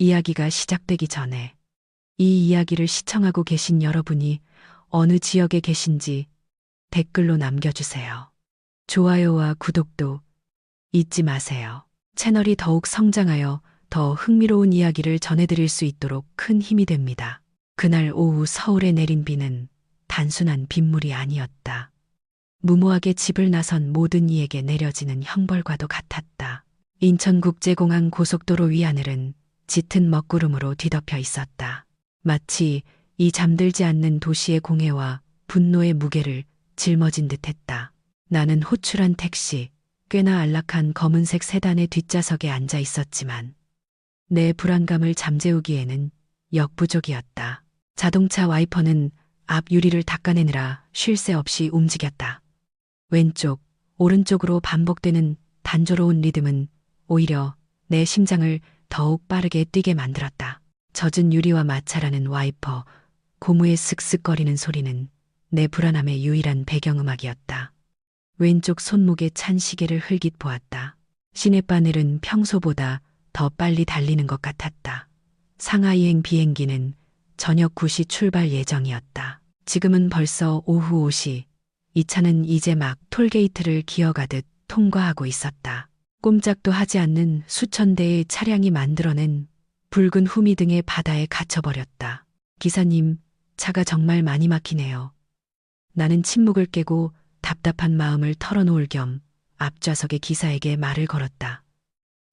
이야기가 시작되기 전에 이 이야기를 시청하고 계신 여러분이 어느 지역에 계신지 댓글로 남겨주세요. 좋아요와 구독도 잊지 마세요. 채널이 더욱 성장하여 더 흥미로운 이야기를 전해드릴 수 있도록 큰 힘이 됩니다. 그날 오후 서울에 내린 비는 단순한 빗물이 아니었다. 무모하게 집을 나선 모든 이에게 내려지는 형벌과도 같았다. 인천국제공항 고속도로 위하늘은 짙은 먹구름으로 뒤덮여 있었다. 마치 이 잠들지 않는 도시의 공해와 분노의 무게를 짊어진 듯했다. 나는 호출한 택시, 꽤나 안락한 검은색 세단의 뒷좌석에 앉아 있었지만 내 불안감을 잠재우기에는 역부족이었다. 자동차 와이퍼는 앞 유리를 닦아내느라 쉴 새 없이 움직였다. 왼쪽, 오른쪽으로 반복되는 단조로운 리듬은 오히려 내 심장을 더욱 빠르게 뛰게 만들었다. 젖은 유리와 마찰하는 와이퍼, 고무의 슥슥거리는 소리는 내 불안함의 유일한 배경음악이었다. 왼쪽 손목에 찬 시계를 흘깃 보았다. 시내바늘은 평소보다 더 빨리 달리는 것 같았다. 상하이행 비행기는 저녁 9시 출발 예정이었다. 지금은 벌써 오후 5시. 이 차는 이제 막 톨게이트를 기어가듯 통과하고 있었다. 꼼짝도 하지 않는 수천 대의 차량이 만들어낸 붉은 후미등의 바다에 갇혀버렸다. 기사님, 차가 정말 많이 막히네요. 나는 침묵을 깨고 답답한 마음을 털어놓을 겸 앞좌석의 기사에게 말을 걸었다.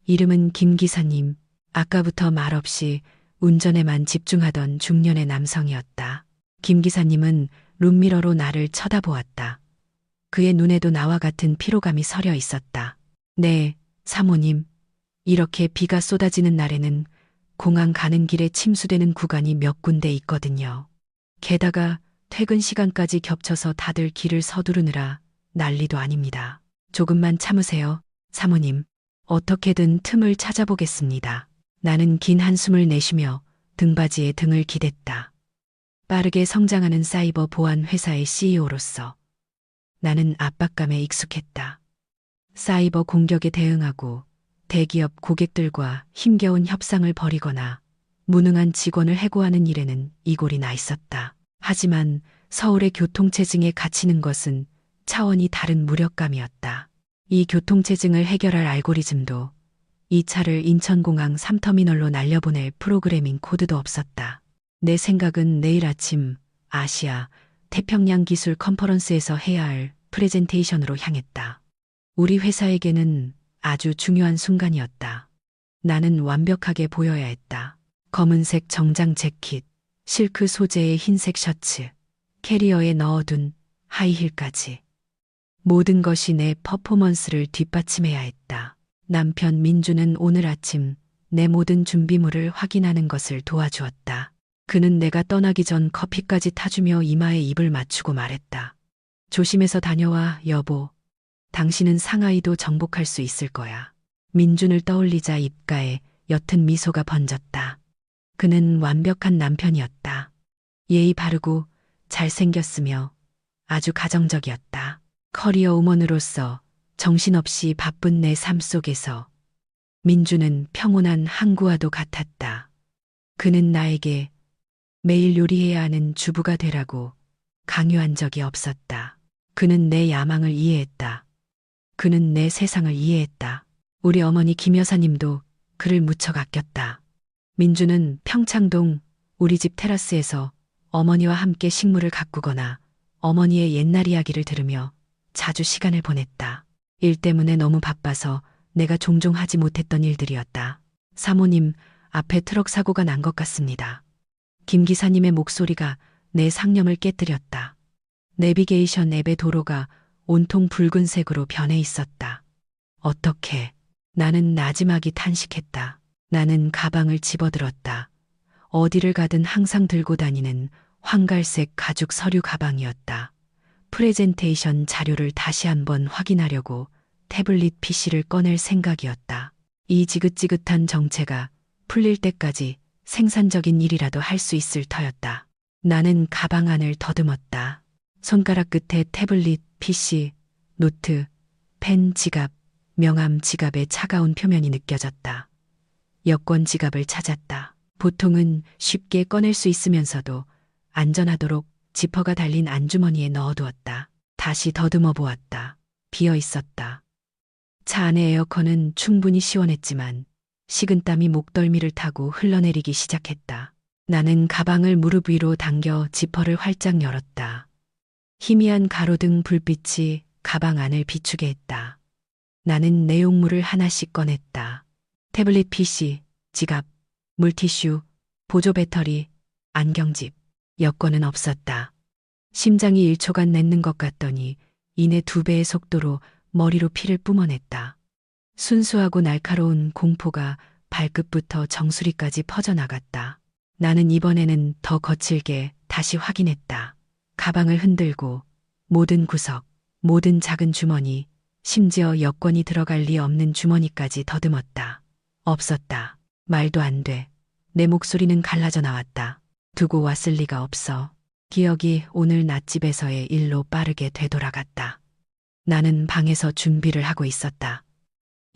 이름은 김 기사님. 아까부터 말없이 운전에만 집중하던 중년의 남성이었다. 김 기사님은 룸미러로 나를 쳐다보았다. 그의 눈에도 나와 같은 피로감이 서려 있었다. 네, 사모님. 이렇게 비가 쏟아지는 날에는 공항 가는 길에 침수되는 구간이 몇 군데 있거든요. 게다가 퇴근 시간까지 겹쳐서 다들 길을 서두르느라 난리도 아닙니다. 조금만 참으세요, 사모님. 어떻게든 틈을 찾아보겠습니다. 나는 긴 한숨을 내쉬며 등받이에 등을 기댔다. 빠르게 성장하는 사이버 보안 회사의 CEO로서 나는 압박감에 익숙했다. 사이버 공격에 대응하고 대기업 고객들과 힘겨운 협상을 벌이거나 무능한 직원을 해고하는 일에는 이골이 나 있었다. 하지만 서울의 교통체증에 갇히는 것은 차원이 다른 무력감이었다. 이 교통체증을 해결할 알고리즘도 이 차를 인천공항 3터미널로 날려보낼 프로그래밍 코드도 없었다. 내 생각은 내일 아침 아시아 태평양 기술 컨퍼런스에서 해야 할 프레젠테이션으로 향했다. 우리 회사에게는 아주 중요한 순간이었다. 나는 완벽하게 보여야 했다. 검은색 정장 재킷, 실크 소재의 흰색 셔츠, 캐리어에 넣어둔 하이힐까지. 모든 것이 내 퍼포먼스를 뒷받침해야 했다. 남편 민주는 오늘 아침 내 모든 준비물을 확인하는 것을 도와주었다. 그는 내가 떠나기 전 커피까지 타주며 이마에 입을 맞추고 말했다. 조심해서 다녀와, 여보. 당신은 상하이도 정복할 수 있을 거야. 민준을 떠올리자 입가에 옅은 미소가 번졌다. 그는 완벽한 남편이었다. 예의 바르고 잘생겼으며 아주 가정적이었다. 커리어 우먼으로서 정신없이 바쁜 내 삶 속에서 민주는 평온한 항구와도 같았다. 그는 나에게 매일 요리해야 하는 주부가 되라고 강요한 적이 없었다. 그는 내 야망을 이해했다. 그는 내 세상을 이해했다. 우리 어머니 김 여사님도 그를 무척 아꼈다. 민주는 평창동 우리 집 테라스에서 어머니와 함께 식물을 가꾸거나 어머니의 옛날 이야기를 들으며 자주 시간을 보냈다. 일 때문에 너무 바빠서 내가 종종 하지 못했던 일들이었다. 사모님, 앞에 트럭 사고가 난 것 같습니다. 김 기사님의 목소리가 내 상념을 깨뜨렸다. 내비게이션 앱의 도로가 온통 붉은색으로 변해 있었다. 어떻게? 나는 나지막이 탄식했다. 나는 가방을 집어들었다. 어디를 가든 항상 들고 다니는 황갈색 가죽 서류 가방이었다. 프레젠테이션 자료를 다시 한번 확인하려고 태블릿 PC를 꺼낼 생각이었다. 이 지긋지긋한 정체가 풀릴 때까지 생산적인 일이라도 할 수 있을 터였다. 나는 가방 안을 더듬었다. 손가락 끝에 태블릿, PC, 노트, 펜, 지갑, 명함 지갑의 차가운 표면이 느껴졌다. 여권 지갑을 찾았다. 보통은 쉽게 꺼낼 수 있으면서도 안전하도록 지퍼가 달린 안주머니에 넣어두었다. 다시 더듬어 보았다. 비어 있었다. 차 안의 에어컨은 충분히 시원했지만 식은땀이 목덜미를 타고 흘러내리기 시작했다. 나는 가방을 무릎 위로 당겨 지퍼를 활짝 열었다. 희미한 가로등 불빛이 가방 안을 비추게 했다. 나는 내용물을 하나씩 꺼냈다. 태블릿 PC, 지갑, 물티슈, 보조 배터리, 안경집, 여권은 없었다. 심장이 1초간 냈는 것 같더니 이내 2배의 속도로 머리로 피를 뿜어냈다. 순수하고 날카로운 공포가 발끝부터 정수리까지 퍼져나갔다. 나는 이번에는 더 거칠게 다시 확인했다. 가방을 흔들고 모든 구석, 모든 작은 주머니, 심지어 여권이 들어갈 리 없는 주머니까지 더듬었다. 없었다. 말도 안 돼. 내 목소리는 갈라져 나왔다. 두고 왔을 리가 없어. 기억이 오늘 낮집에서의 일로 빠르게 되돌아갔다. 나는 방에서 준비를 하고 있었다.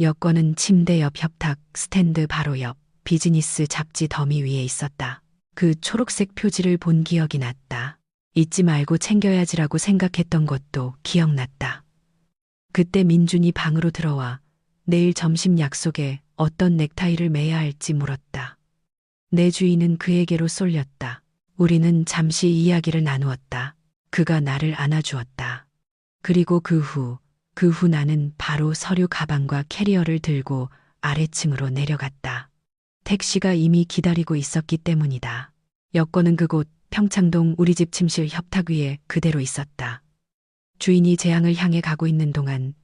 여권은 침대 옆 협탁 스탠드 바로 옆 비즈니스 잡지 더미 위에 있었다. 그 초록색 표지를 본 기억이 났다. 잊지 말고 챙겨야지라고 생각했던 것도 기억났다. 그때 민준이 방으로 들어와 내일 점심 약속에 어떤 넥타이를 매야 할지 물었다. 내 주인은 그에게로 쏠렸다. 우리는 잠시 이야기를 나누었다. 그가 나를 안아주었다. 그리고 그 후 나는 바로 서류 가방과 캐리어를 들고 아래층으로 내려갔다. 택시가 이미 기다리고 있었기 때문이다. 여권은 그곳 평창동 우리 집 침실 협탁 위에 그대로 있었다. 주인이 재앙을 향해 가고 있는 동안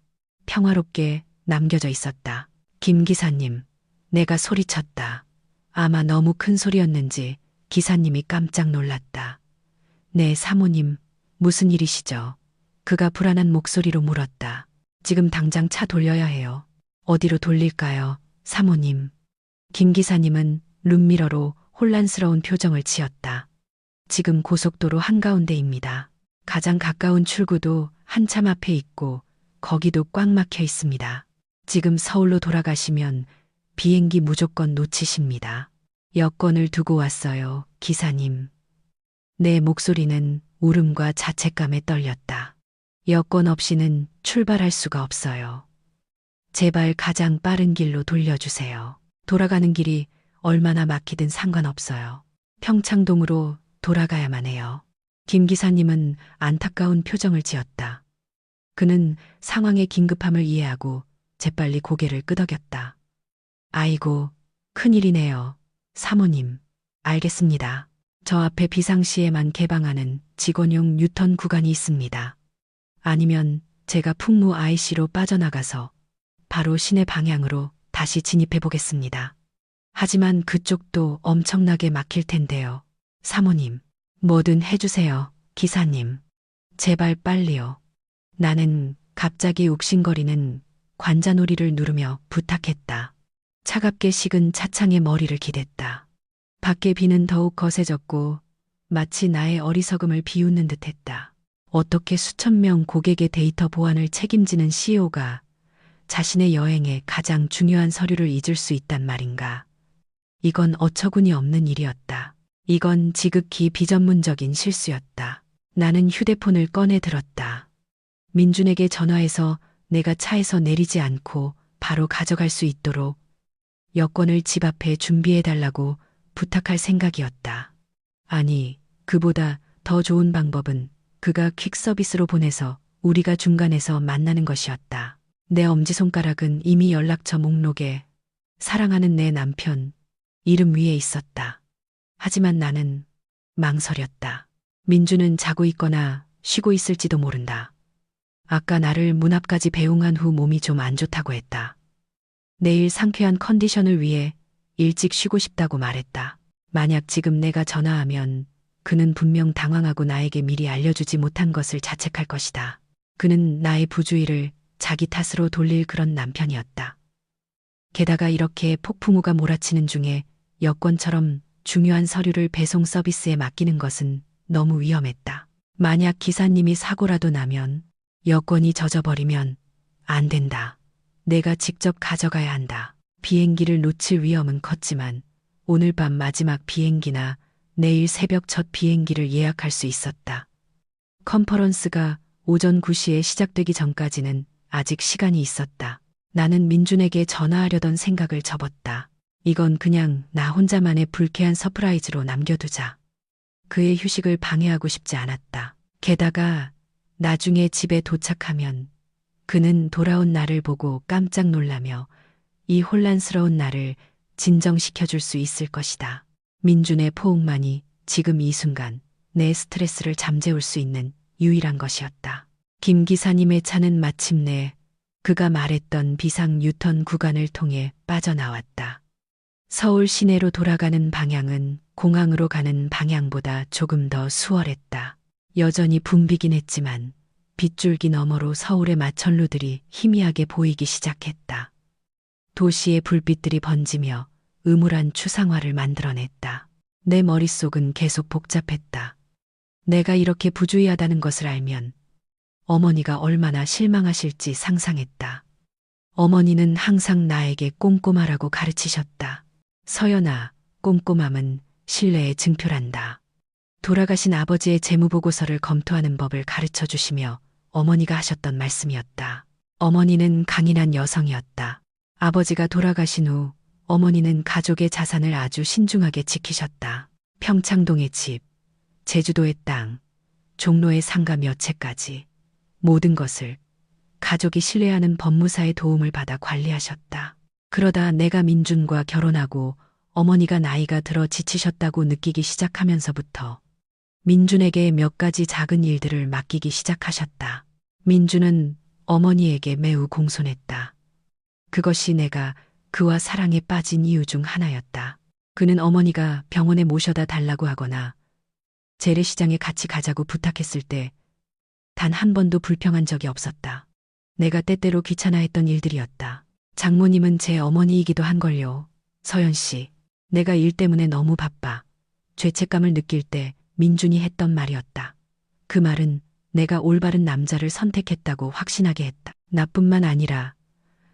평화롭게 남겨져 있었다. 김 기사님, 내가 소리쳤다. 아마 너무 큰 소리였는지 기사님이 깜짝 놀랐다. 네, 사모님, 무슨 일이시죠? 그가 불안한 목소리로 물었다. 지금 당장 차 돌려야 해요. 어디로 돌릴까요, 사모님? 김 기사님은 룸미러로 혼란스러운 표정을 지었다. 지금 고속도로 한가운데입니다. 가장 가까운 출구도 한참 앞에 있고 거기도 꽉 막혀 있습니다. 지금 서울로 돌아가시면 비행기 무조건 놓치십니다. 여권을 두고 왔어요, 기사님. 내 목소리는 울음과 자책감에 떨렸다. 여권 없이는 출발할 수가 없어요. 제발 가장 빠른 길로 돌려주세요. 돌아가는 길이 얼마나 막히든 상관없어요. 평창동으로 돌아가야만 해요. 김 기사님은 안타까운 표정을 지었다. 그는 상황의 긴급함을 이해하고 재빨리 고개를 끄덕였다. 아이고, 큰일이네요. 사모님, 알겠습니다. 저 앞에 비상시에만 개방하는 직원용 유턴 구간이 있습니다. 아니면 제가 풍무 IC로 빠져나가서 바로 시내 방향으로 다시 진입해 보겠습니다. 하지만 그쪽도 엄청나게 막힐 텐데요. 사모님, 뭐든 해주세요, 기사님. 제발 빨리요. 나는 갑자기 욱신거리는 관자놀이를 누르며 부탁했다. 차갑게 식은 차창에 머리를 기댔다. 밖에 비는 더욱 거세졌고 마치 나의 어리석음을 비웃는 듯했다. 어떻게 수천 명 고객의 데이터 보안을 책임지는 CEO가 자신의 여행에 가장 중요한 서류를 잊을 수 있단 말인가. 이건 어처구니 없는 일이었다. 이건 지극히 비전문적인 실수였다. 나는 휴대폰을 꺼내 들었다. 민준에게 전화해서 내가 차에서 내리지 않고 바로 가져갈 수 있도록 여권을 집 앞에 준비해달라고 부탁할 생각이었다. 아니, 그보다 더 좋은 방법은 그가 퀵서비스로 보내서 우리가 중간에서 만나는 것이었다. 내 엄지손가락은 이미 연락처 목록에 사랑하는 내 남편 이름 위에 있었다. 하지만 나는 망설였다. 민주는 자고 있거나 쉬고 있을지도 모른다. 아까 나를 문 앞까지 배웅한 후 몸이 좀 안 좋다고 했다. 내일 상쾌한 컨디션을 위해 일찍 쉬고 싶다고 말했다. 만약 지금 내가 전화하면 그는 분명 당황하고 나에게 미리 알려주지 못한 것을 자책할 것이다. 그는 나의 부주의를 자기 탓으로 돌릴 그런 남편이었다. 게다가 이렇게 폭풍우가 몰아치는 중에 여권처럼 중요한 서류를 배송 서비스에 맡기는 것은 너무 위험했다. 만약 기사님이 사고라도 나면, 여권이 젖어버리면 안 된다. 내가 직접 가져가야 한다. 비행기를 놓칠 위험은 컸지만 오늘 밤 마지막 비행기나 내일 새벽 첫 비행기를 예약할 수 있었다. 컨퍼런스가 오전 9시에 시작되기 전까지는 아직 시간이 있었다. 나는 민준에게 전화하려던 생각을 접었다. 이건 그냥 나 혼자만의 불쾌한 서프라이즈로 남겨두자. 그의 휴식을 방해하고 싶지 않았다. 게다가 나중에 집에 도착하면 그는 돌아온 나를 보고 깜짝 놀라며 이 혼란스러운 나를 진정시켜줄 수 있을 것이다. 민준의 포옹만이 지금 이 순간 내 스트레스를 잠재울 수 있는 유일한 것이었다. 김 기사님의 차는 마침내 그가 말했던 비상 유턴 구간을 통해 빠져나왔다. 서울 시내로 돌아가는 방향은 공항으로 가는 방향보다 조금 더 수월했다. 여전히 붐비긴 했지만 빗줄기 너머로 서울의 마천루들이 희미하게 보이기 시작했다. 도시의 불빛들이 번지며 음울한 추상화를 만들어냈다. 내 머릿속은 계속 복잡했다. 내가 이렇게 부주의하다는 것을 알면 어머니가 얼마나 실망하실지 상상했다. 어머니는 항상 나에게 꼼꼼하라고 가르치셨다. 서연아, 꼼꼼함은 신뢰의 증표란다. 돌아가신 아버지의 재무보고서를 검토하는 법을 가르쳐 주시며 어머니가 하셨던 말씀이었다. 어머니는 강인한 여성이었다. 아버지가 돌아가신 후 어머니는 가족의 자산을 아주 신중하게 지키셨다. 평창동의 집, 제주도의 땅, 종로의 상가 몇 채까지 모든 것을 가족이 신뢰하는 법무사의 도움을 받아 관리하셨다. 그러다 내가 민준과 결혼하고 어머니가 나이가 들어 지치셨다고 느끼기 시작하면서부터 민준에게 몇 가지 작은 일들을 맡기기 시작하셨다. 민준은 어머니에게 매우 공손했다. 그것이 내가 그와 사랑에 빠진 이유 중 하나였다. 그는 어머니가 병원에 모셔다 달라고 하거나 재래시장에 같이 가자고 부탁했을 때 단 한 번도 불평한 적이 없었다. 내가 때때로 귀찮아했던 일들이었다. 장모님은 제 어머니이기도 한걸요. 서연 씨, 내가 일 때문에 너무 바빠. 죄책감을 느낄 때 민준이 했던 말이었다. 그 말은 내가 올바른 남자를 선택했다고 확신하게 했다. 나뿐만 아니라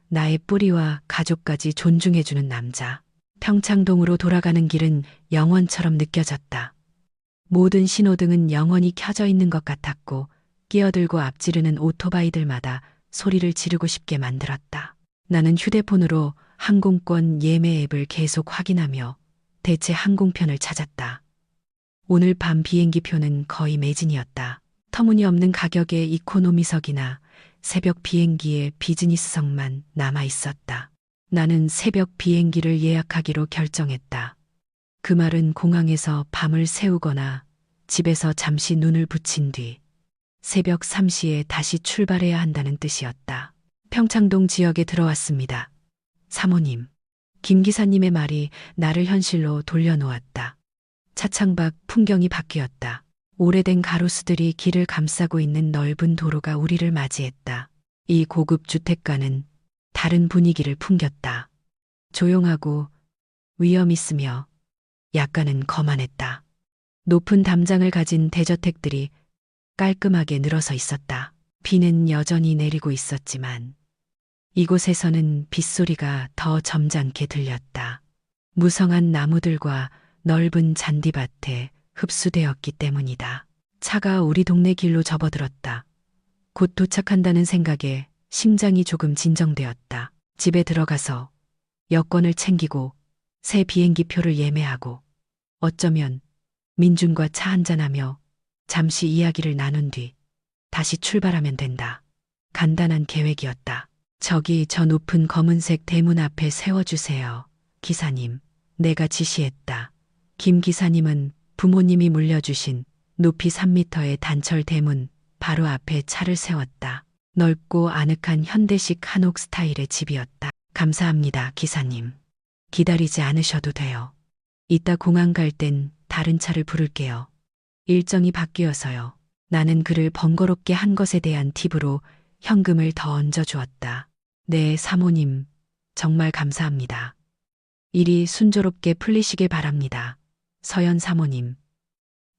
나의 뿌리와 가족까지 존중해주는 남자. 평창동으로 돌아가는 길은 영원처럼 느껴졌다. 모든 신호등은 영원히 켜져 있는 것 같았고 끼어들고 앞지르는 오토바이들마다 소리를 지르고 싶게 만들었다. 나는 휴대폰으로 항공권 예매 앱을 계속 확인하며 대체 항공편을 찾았다. 오늘 밤 비행기 표는 거의 매진이었다. 터무니없는 가격의 이코노미석이나 새벽 비행기의 비즈니스석만 남아 있었다. 나는 새벽 비행기를 예약하기로 결정했다. 그 말은 공항에서 밤을 새우거나 집에서 잠시 눈을 붙인 뒤 새벽 3시에 다시 출발해야 한다는 뜻이었다. 평창동 지역에 들어왔습니다. 사모님. 김 기사님의 말이 나를 현실로 돌려놓았다. 차창 밖 풍경이 바뀌었다. 오래된 가로수들이 길을 감싸고 있는 넓은 도로가 우리를 맞이했다. 이 고급 주택가는 다른 분위기를 풍겼다. 조용하고 위험 있으며 약간은 거만했다. 높은 담장을 가진 대저택들이 깔끔하게 늘어서 있었다. 비는 여전히 내리고 있었지만 이곳에서는 빗소리가 더 점잖게 들렸다. 무성한 나무들과 넓은 잔디밭에 흡수되었기 때문이다. 차가 우리 동네 길로 접어들었다. 곧 도착한다는 생각에 심장이 조금 진정되었다. 집에 들어가서 여권을 챙기고 새 비행기 표를 예매하고 어쩌면 민준과 차 한잔하며 잠시 이야기를 나눈 뒤 다시 출발하면 된다. 간단한 계획이었다. 저기 저 높은 검은색 대문 앞에 세워주세요. 기사님, 내가 지시했다. 김 기사님은 부모님이 물려주신 높이 3m의 단철 대문 바로 앞에 차를 세웠다. 넓고 아늑한 현대식 한옥 스타일의 집이었다. 감사합니다, 기사님. 기다리지 않으셔도 돼요. 이따 공항 갈 땐 다른 차를 부를게요. 일정이 바뀌어서요. 나는 그를 번거롭게 한 것에 대한 팁으로 현금을 더 얹어주었다. 네, 사모님. 정말 감사합니다. 일이 순조롭게 풀리시길 바랍니다. 서연 사모님.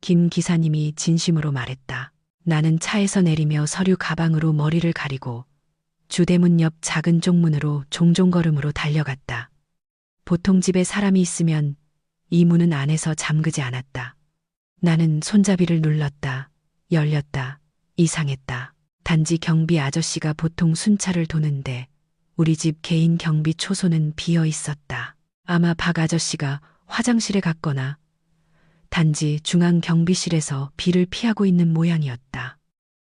김 기사님이 진심으로 말했다. 나는 차에서 내리며 서류 가방으로 머리를 가리고 주대문 옆 작은 쪽문으로 종종걸음으로 달려갔다. 보통 집에 사람이 있으면 이 문은 안에서 잠그지 않았다. 나는 손잡이를 눌렀다. 열렸다. 이상했다. 단지 경비 아저씨가 보통 순찰을 도는데 우리 집 개인 경비 초소는 비어 있었다. 아마 박 아저씨가 화장실에 갔거나 단지 중앙 경비실에서 비를 피하고 있는 모양이었다.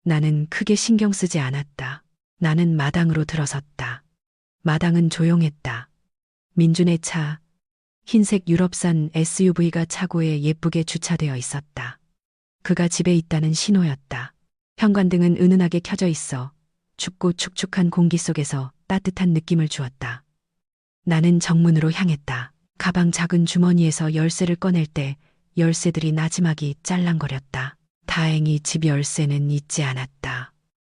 나는 크게 신경 쓰지 않았다. 나는 마당으로 들어섰다. 마당은 조용했다. 민준의 차, 흰색 유럽산 SUV가 차고에 예쁘게 주차되어 있었다. 그가 집에 있다는 신호였다. 현관등은 은은하게 켜져 있어 춥고 축축한 공기 속에서 따뜻한 느낌을 주었다. 나는 정문으로 향했다. 가방 작은 주머니에서 열쇠를 꺼낼 때 열쇠들이 나지막이 짤랑거렸다. 다행히 집 열쇠는 잊지 않았다.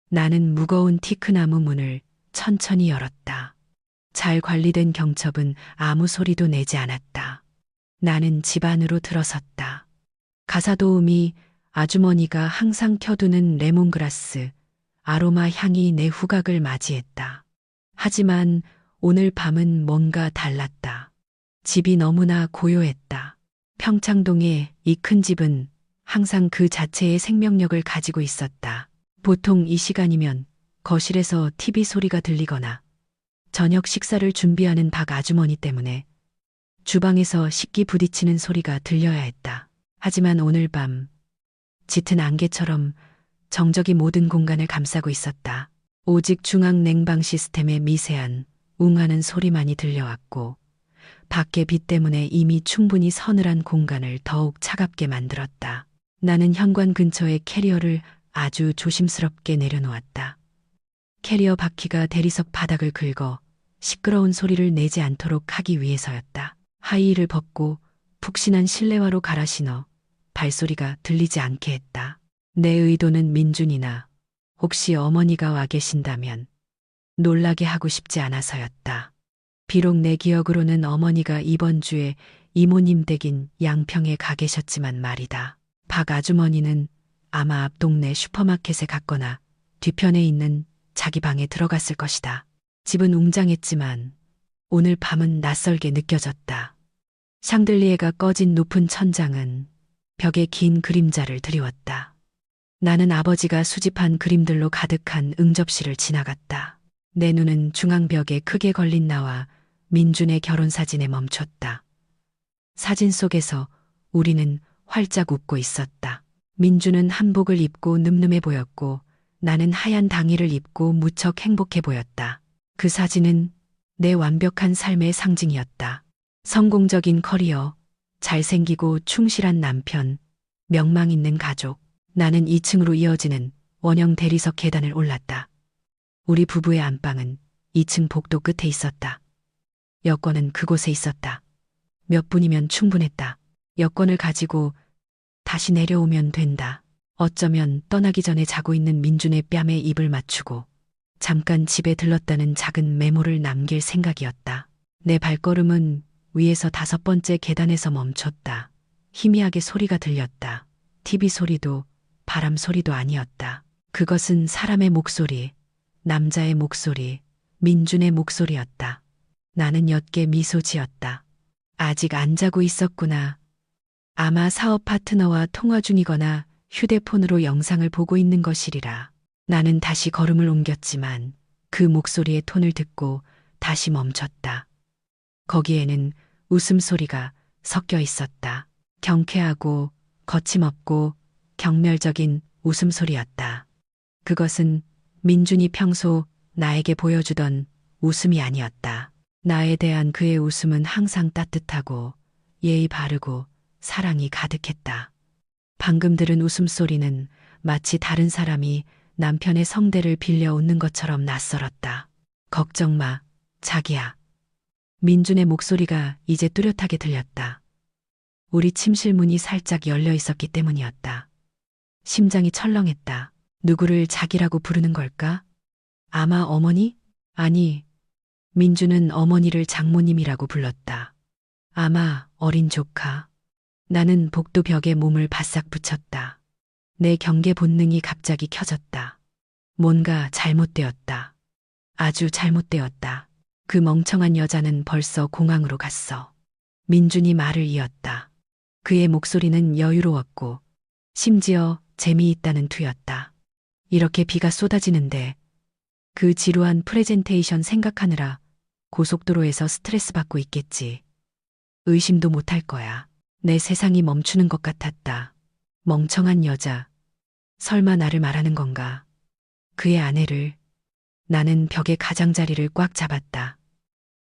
나는 무거운 티크나무 문을 천천히 열었다. 잘 관리된 경첩은 아무 소리도 내지 않았다. 나는 집 안으로 들어섰다. 가사도우미 아주머니가 항상 켜두는 레몬그라스, 아로마 향이 내 후각을 맞이했다. 하지만 오늘 밤은 뭔가 달랐다. 집이 너무나 고요했다. 평창동의 이 큰 집은 항상 그 자체의 생명력을 가지고 있었다. 보통 이 시간이면 거실에서 TV 소리가 들리거나 저녁 식사를 준비하는 박 아주머니 때문에 주방에서 식기 부딪히는 소리가 들려야 했다. 하지만 오늘 밤 짙은 안개처럼 정적이 모든 공간을 감싸고 있었다. 오직 중앙 냉방 시스템의 미세한 웅하는 소리만이 들려왔고 밖의 빛 때문에 이미 충분히 서늘한 공간을 더욱 차갑게 만들었다. 나는 현관 근처에 캐리어를 아주 조심스럽게 내려놓았다. 캐리어 바퀴가 대리석 바닥을 긁어 시끄러운 소리를 내지 않도록 하기 위해서였다. 하이힐을 벗고 푹신한 실내화로 갈아 신어 발소리가 들리지 않게 했다. 내 의도는 민준이나 혹시 어머니가 와 계신다면 놀라게 하고 싶지 않아서였다. 비록 내 기억으로는 어머니가 이번 주에 이모님 댁인 양평에 가 계셨지만 말이다. 박 아주머니는 아마 앞 동네 슈퍼마켓에 갔거나 뒤편에 있는 자기 방에 들어갔을 것이다. 집은 웅장했지만 오늘 밤은 낯설게 느껴졌다. 샹들리에가 꺼진 높은 천장은 벽에 긴 그림자를 드리웠다. 나는 아버지가 수집한 그림들로 가득한 응접실을 지나갔다. 내 눈은 중앙벽에 크게 걸린 나와 민준의 결혼사진에 멈췄다. 사진 속에서 우리는 활짝 웃고 있었다. 민준은 한복을 입고 늠름해 보였고 나는 하얀 당의를 입고 무척 행복해 보였다. 그 사진은 내 완벽한 삶의 상징이었다. 성공적인 커리어, 잘생기고 충실한 남편, 명망 있는 가족. 나는 2층으로 이어지는 원형 대리석 계단을 올랐다. 우리 부부의 안방은 2층 복도 끝에 있었다. 여권은 그곳에 있었다. 몇 분이면 충분했다. 여권을 가지고 다시 내려오면 된다. 어쩌면 떠나기 전에 자고 있는 민준의 뺨에 입을 맞추고 잠깐 집에 들렀다는 작은 메모를 남길 생각이었다. 내 발걸음은 위에서 5번째 계단에서 멈췄다. 희미하게 소리가 들렸다. TV 소리도 바람 소리도 아니었다. 그것은 사람의 목소리, 남자의 목소리, 민준의 목소리였다. 나는 옅게 미소 지었다. 아직 안 자고 있었구나. 아마 사업 파트너와 통화 중이거나 휴대폰으로 영상을 보고 있는 것이리라. 나는 다시 걸음을 옮겼지만 그 목소리의 톤을 듣고 다시 멈췄다. 거기에는 웃음소리가 섞여 있었다. 경쾌하고 거침없고 경멸적인 웃음소리였다. 그것은 민준이 평소 나에게 보여주던 웃음이 아니었다. 나에 대한 그의 웃음은 항상 따뜻하고 예의 바르고 사랑이 가득했다. 방금 들은 웃음소리는 마치 다른 사람이 남편의 성대를 빌려 웃는 것처럼 낯설었다. 걱정 마, 자기야. 민준의 목소리가 이제 뚜렷하게 들렸다. 우리 침실 문이 살짝 열려 있었기 때문이었다. 심장이 철렁했다. 누구를 자기라고 부르는 걸까? 아마 어머니? 아니, 민준은 어머니를 장모님이라고 불렀다. 아마 어린 조카. 나는 복도 벽에 몸을 바싹 붙였다. 내 경계 본능이 갑자기 켜졌다. 뭔가 잘못되었다. 아주 잘못되었다. 그 멍청한 여자는 벌써 공항으로 갔어. 민준이 말을 이었다. 그의 목소리는 여유로웠고 심지어 재미있다는 투였다. 이렇게 비가 쏟아지는데 그 지루한 프레젠테이션 생각하느라 고속도로에서 스트레스 받고 있겠지. 의심도 못할 거야. 내 세상이 멈추는 것 같았다. 멍청한 여자. 설마 나를 말하는 건가? 그의 아내를. 나는 벽에 가장자리를 꽉 잡았다.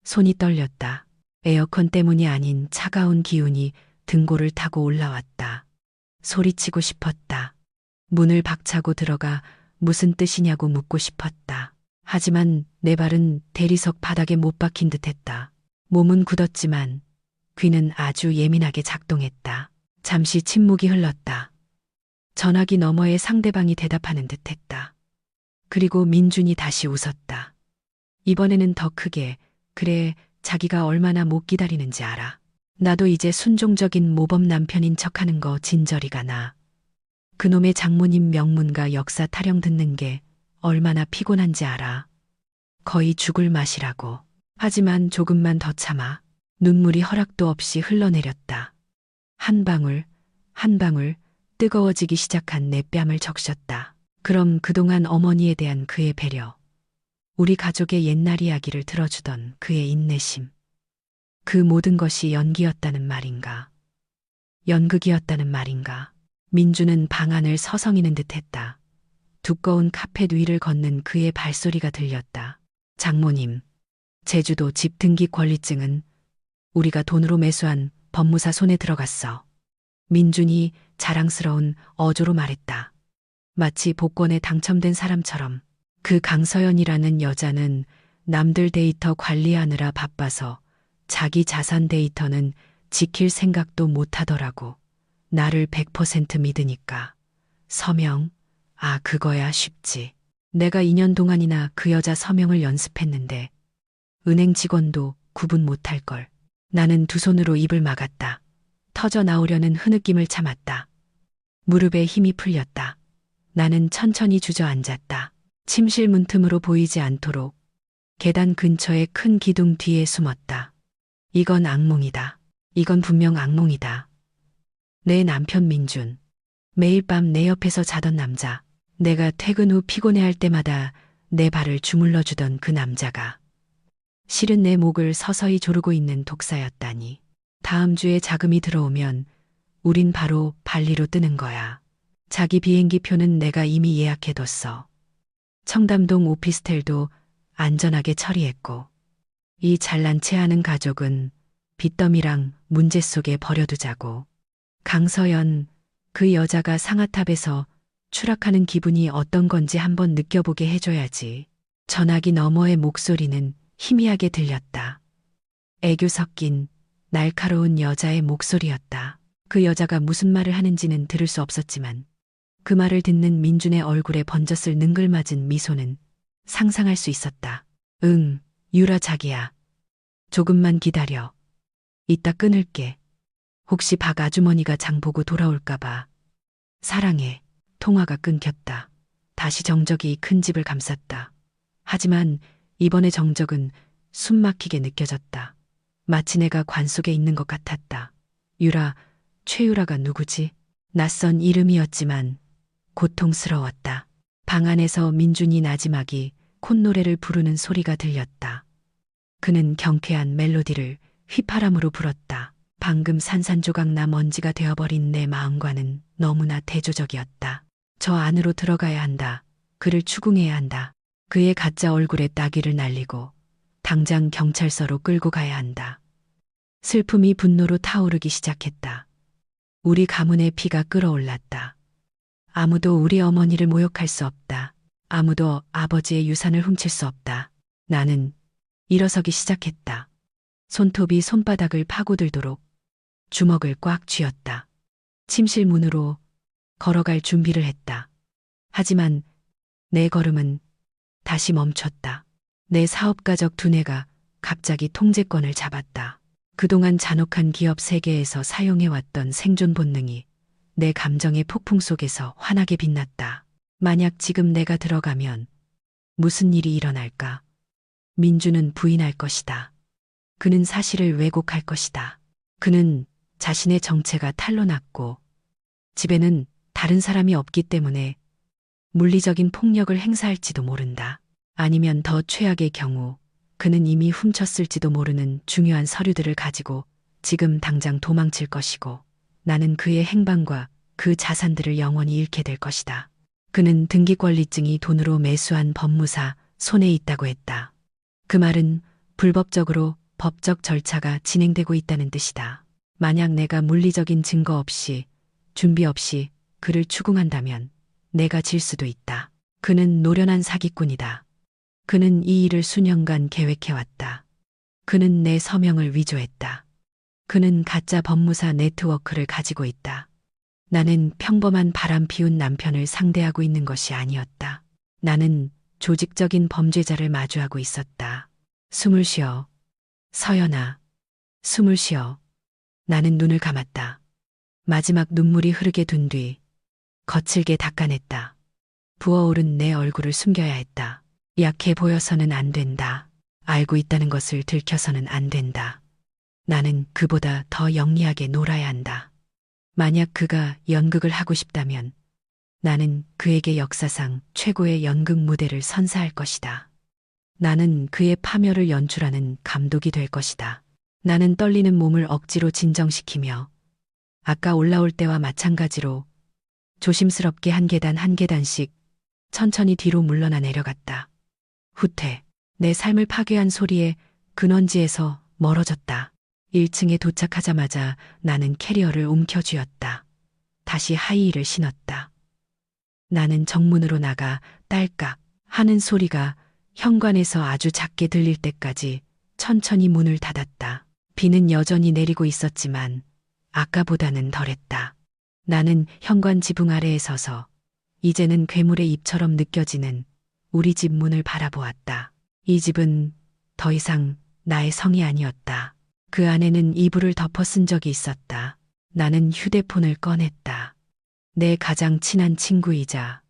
손이 떨렸다. 에어컨 때문이 아닌 차가운 기운이 등골을 타고 올라왔다. 소리치고 싶었다. 문을 박차고 들어가 무슨 뜻이냐고 묻고 싶었다. 하지만 내 발은 대리석 바닥에 못 박힌 듯했다. 몸은 굳었지만 귀는 아주 예민하게 작동했다. 잠시 침묵이 흘렀다. 전화기 너머에 상대방이 대답하는 듯했다. 그리고 민준이 다시 웃었다. 이번에는 더 크게. 그래, 자기가 얼마나 못 기다리는지 알아. 나도 이제 순종적인 모범 남편인 척하는 거 진저리가 나. 그놈의 장모님 명문가 역사 타령 듣는 게 얼마나 피곤한지 알아. 거의 죽을 맛이라고. 하지만 조금만 더 참아. 눈물이 허락도 없이 흘러내렸다. 한 방울, 한 방울 뜨거워지기 시작한 내 뺨을 적셨다. 그럼 그동안 어머니에 대한 그의 배려, 우리 가족의 옛날 이야기를 들어주던 그의 인내심, 그 모든 것이 연기였다는 말인가? 연극이었다는 말인가? 민주는 방 안을 서성이는 듯했다. 두꺼운 카펫 위를 걷는 그의 발소리가 들렸다. 장모님, 제주도 집 등기 권리증은 우리가 돈으로 매수한 법무사 손에 들어갔어. 민준이 자랑스러운 어조로 말했다. 마치 복권에 당첨된 사람처럼. 그 강서연이라는 여자는 남들 데이터 관리하느라 바빠서 자기 자산 데이터는 지킬 생각도 못 하더라고. 나를 100% 믿으니까. 서명, 아, 그거야 쉽지. 내가 2년 동안이나 그 여자 서명을 연습했는데 은행 직원도 구분 못할 걸. 나는 두 손으로 입을 막았다. 터져 나오려는 흐느낌을 참았다. 무릎에 힘이 풀렸다. 나는 천천히 주저앉았다. 침실 문틈으로 보이지 않도록 계단 근처의 큰 기둥 뒤에 숨었다. 이건 악몽이다. 이건 분명 악몽이다. 내 남편 민준. 매일 밤 내 옆에서 자던 남자. 내가 퇴근 후 피곤해할 때마다 내 발을 주물러 주던 그 남자가 실은 내 목을 서서히 조르고 있는 독사였다니. 다음 주에 자금이 들어오면 우린 바로 발리로 뜨는 거야. 자기 비행기 표는 내가 이미 예약해뒀어. 청담동 오피스텔도 안전하게 처리했고 이 잘난 체하는 가족은 빚더미랑 문제 속에 버려두자고. 강서연, 그 여자가 상아탑에서 추락하는 기분이 어떤 건지 한번 느껴보게 해줘야지. 전화기 너머의 목소리는 희미하게 들렸다. 애교 섞인 날카로운 여자의 목소리였다. 그 여자가 무슨 말을 하는지는 들을 수 없었지만 그 말을 듣는 민준의 얼굴에 번졌을 능글맞은 미소는 상상할 수 있었다. 응, 유라 자기야. 조금만 기다려. 이따 끊을게. 혹시 박 아주머니가 장 보고 돌아올까봐. 사랑해. 통화가 끊겼다. 다시 정적이 큰 집을 감쌌다. 하지만 이번의 정적은 숨막히게 느껴졌다. 마치 내가 관 속에 있는 것 같았다. 유라, 최유라가 누구지? 낯선 이름이었지만 고통스러웠다. 방 안에서 민준이 나지막이 콧노래를 부르는 소리가 들렸다. 그는 경쾌한 멜로디를 휘파람으로 불었다. 방금 산산조각 나 먼지가 되어버린 내 마음과는 너무나 대조적이었다. 저 안으로 들어가야 한다. 그를 추궁해야 한다. 그의 가짜 얼굴에 따귀를 날리고 당장 경찰서로 끌고 가야 한다. 슬픔이 분노로 타오르기 시작했다. 우리 가문의 피가 끓어올랐다. 아무도 우리 어머니를 모욕할 수 없다. 아무도 아버지의 유산을 훔칠 수 없다. 나는 일어서기 시작했다. 손톱이 손바닥을 파고들도록 주먹을 꽉 쥐었다. 침실 문으로 걸어갈 준비를 했다. 하지만 내 걸음은 다시 멈췄다. 내 사업가적 두뇌가 갑자기 통제권을 잡았다. 그동안 잔혹한 기업 세계에서 사용해왔던 생존 본능이 내 감정의 폭풍 속에서 환하게 빛났다. 만약 지금 내가 들어가면 무슨 일이 일어날까? 민주는 부인할 것이다. 그는 사실을 왜곡할 것이다. 그는 자신의 정체가 탄로났고 집에는 다른 사람이 없기 때문에 물리적인 폭력을 행사할지도 모른다. 아니면 더 최악의 경우 그는 이미 훔쳤을지도 모르는 중요한 서류들을 가지고 지금 당장 도망칠 것이고 나는 그의 행방과 그 자산들을 영원히 잃게 될 것이다. 그는 등기권리증이 돈으로 매수한 법무사 손에 있다고 했다. 그 말은 불법적으로 법적 절차가 진행되고 있다는 뜻이다. 만약 내가 물리적인 증거 없이 준비 없이 그를 추궁한다면 내가 질 수도 있다. 그는 노련한 사기꾼이다. 그는 이 일을 수년간 계획해왔다. 그는 내 서명을 위조했다. 그는 가짜 법무사 네트워크를 가지고 있다. 나는 평범한 바람 피운 남편을 상대하고 있는 것이 아니었다. 나는 조직적인 범죄자를 마주하고 있었다. 숨을 쉬어. 서연아. 숨을 쉬어. 나는 눈을 감았다. 마지막 눈물이 흐르게 둔 뒤 거칠게 닦아냈다. 부어오른 내 얼굴을 숨겨야 했다. 약해 보여서는 안 된다. 알고 있다는 것을 들켜서는 안 된다. 나는 그보다 더 영리하게 놀아야 한다. 만약 그가 연극을 하고 싶다면 나는 그에게 역사상 최고의 연극 무대를 선사할 것이다. 나는 그의 파멸을 연출하는 감독이 될 것이다. 나는 떨리는 몸을 억지로 진정시키며 아까 올라올 때와 마찬가지로 조심스럽게 한 계단 한 계단씩 천천히 뒤로 물러나 내려갔다. 후퇴. 내 삶을 파괴한 소리에 근원지에서 멀어졌다. 1층에 도착하자마자 나는 캐리어를 움켜쥐었다. 다시 하이힐을 신었다. 나는 정문으로 나가 딸깍 하는 소리가 현관에서 아주 작게 들릴 때까지 천천히 문을 닫았다. 비는 여전히 내리고 있었지만 아까보다는 덜했다. 나는 현관 지붕 아래에 서서 이제는 괴물의 입처럼 느껴지는 우리 집 문을 바라보았다. 이 집은 더 이상 나의 성이 아니었다. 그 안에는 이불을 덮어 쓴 적이 있었다. 나는 휴대폰을 꺼냈다. 내 가장 친한 친구이자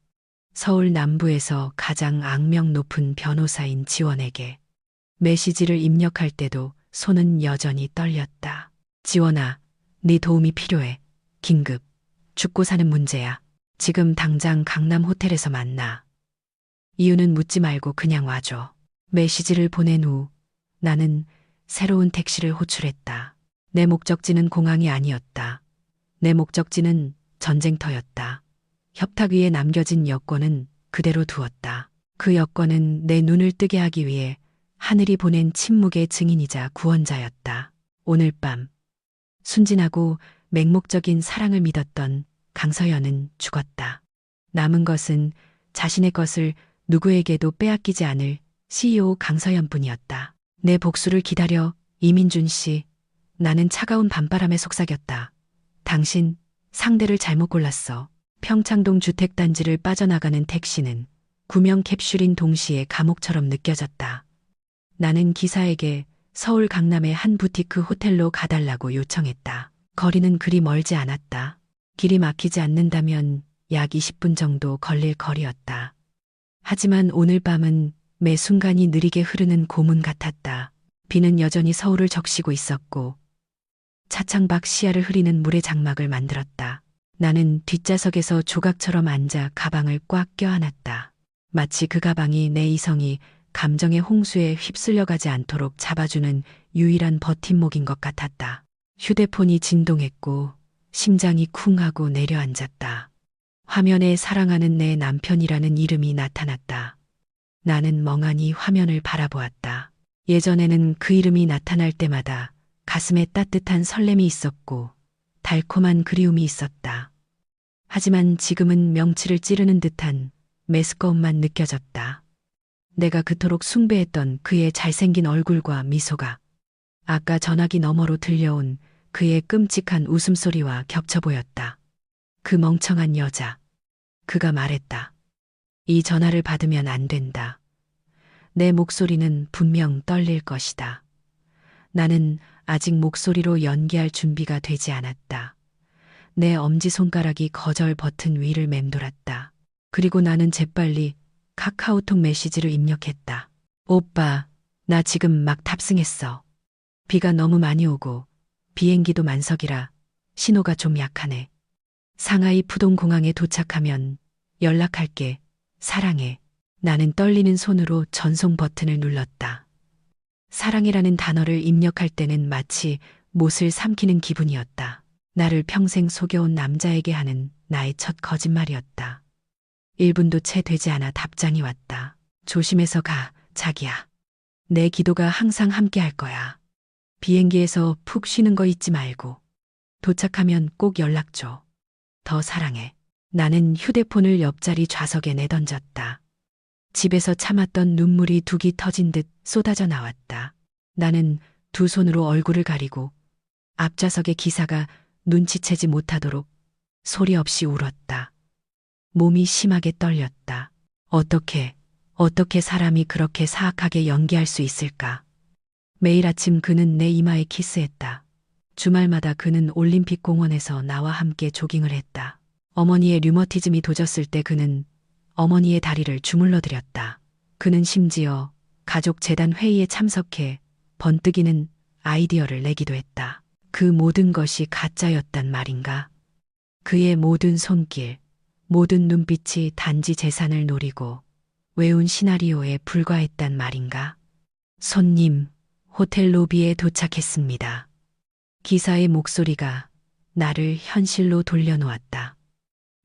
서울 남부에서 가장 악명 높은 변호사인 지원에게 메시지를 입력할 때도 손은 여전히 떨렸다. 지원아, 네 도움이 필요해. 긴급. 죽고 사는 문제야. 지금 당장 강남 호텔에서 만나. 이유는 묻지 말고 그냥 와줘. 메시지를 보낸 후 나는 새로운 택시를 호출했다. 내 목적지는 공항이 아니었다. 내 목적지는 전쟁터였다. 협탁 위에 남겨진 여권은 그대로 두었다. 그 여권은 내 눈을 뜨게 하기 위해 하늘이 보낸 침묵의 증인이자 구원자였다. 오늘 밤 순진하고 맹목적인 사랑을 믿었던 강서연은 죽었다. 남은 것은 자신의 것을 누구에게도 빼앗기지 않을 CEO 강서연뿐이었다. 내 복수를 기다려 이민준 씨. 나는 차가운 밤바람에 속삭였다. 당신 상대를 잘못 골랐어. 평창동 주택단지를 빠져나가는 택시는 구명 캡슐인 동시에 감옥처럼 느껴졌다. 나는 기사에게 서울 강남의 한 부티크 호텔로 가달라고 요청했다. 거리는 그리 멀지 않았다. 길이 막히지 않는다면 약 20분 정도 걸릴 거리였다. 하지만 오늘 밤은 매 순간이 느리게 흐르는 고문 같았다. 비는 여전히 서울을 적시고 있었고 차창 밖 시야를 흐리는 물의 장막을 만들었다. 나는 뒷좌석에서 조각처럼 앉아 가방을 꽉 껴안았다. 마치 그 가방이 내 이성이 감정의 홍수에 휩쓸려가지 않도록 잡아주는 유일한 버팀목인 것 같았다. 휴대폰이 진동했고 심장이 쿵 하고 내려앉았다. 화면에 사랑하는 내 남편이라는 이름이 나타났다. 나는 멍하니 화면을 바라보았다. 예전에는 그 이름이 나타날 때마다 가슴에 따뜻한 설렘이 있었고 달콤한 그리움이 있었다. 하지만 지금은 명치를 찌르는 듯한 메스꺼움만 느껴졌다. 내가 그토록 숭배했던 그의 잘생긴 얼굴과 미소가 아까 전화기 너머로 들려온 그의 끔찍한 웃음소리와 겹쳐 보였다. 그 멍청한 여자. 그가 말했다. 이 전화를 받으면 안 된다. 내 목소리는 분명 떨릴 것이다. 나는 아직 목소리로 연기할 준비가 되지 않았다. 내 엄지손가락이 거절 버튼 위를 맴돌았다. 그리고 나는 재빨리 카카오톡 메시지를 입력했다. 오빠, 나 지금 막 탑승했어. 비가 너무 많이 오고 비행기도 만석이라 신호가 좀 약하네. 상하이 푸동공항에 도착하면 연락할게. 사랑해. 나는 떨리는 손으로 전송 버튼을 눌렀다. 사랑이라는 단어를 입력할 때는 마치 못을 삼키는 기분이었다. 나를 평생 속여온 남자에게 하는 나의 첫 거짓말이었다. 1분도 채 되지 않아 답장이 왔다. 조심해서 가, 자기야. 내 기도가 항상 함께 할 거야. 비행기에서 푹 쉬는 거 잊지 말고. 도착하면 꼭 연락 줘. 더 사랑해. 나는 휴대폰을 옆자리 좌석에 내던졌다. 집에서 참았던 눈물이 둑이 터진 듯 쏟아져 나왔다. 나는 두 손으로 얼굴을 가리고 앞좌석의 기사가 눈치채지 못하도록 소리 없이 울었다. 몸이 심하게 떨렸다. 어떻게 사람이 그렇게 사악하게 연기할 수 있을까? 매일 아침 그는 내 이마에 키스했다. 주말마다 그는 올림픽 공원에서 나와 함께 조깅을 했다. 어머니의 류머티즘이 도졌을 때 그는 어머니의 다리를 주물러 드렸다. 그는 심지어 가족 재단 회의에 참석해 번뜩이는 아이디어를 내기도 했다. 그 모든 것이 가짜였단 말인가? 그의 모든 손길, 모든 눈빛이 단지 재산을 노리고 외운 시나리오에 불과했단 말인가? 손님, 호텔 로비에 도착했습니다. 기사의 목소리가 나를 현실로 돌려놓았다.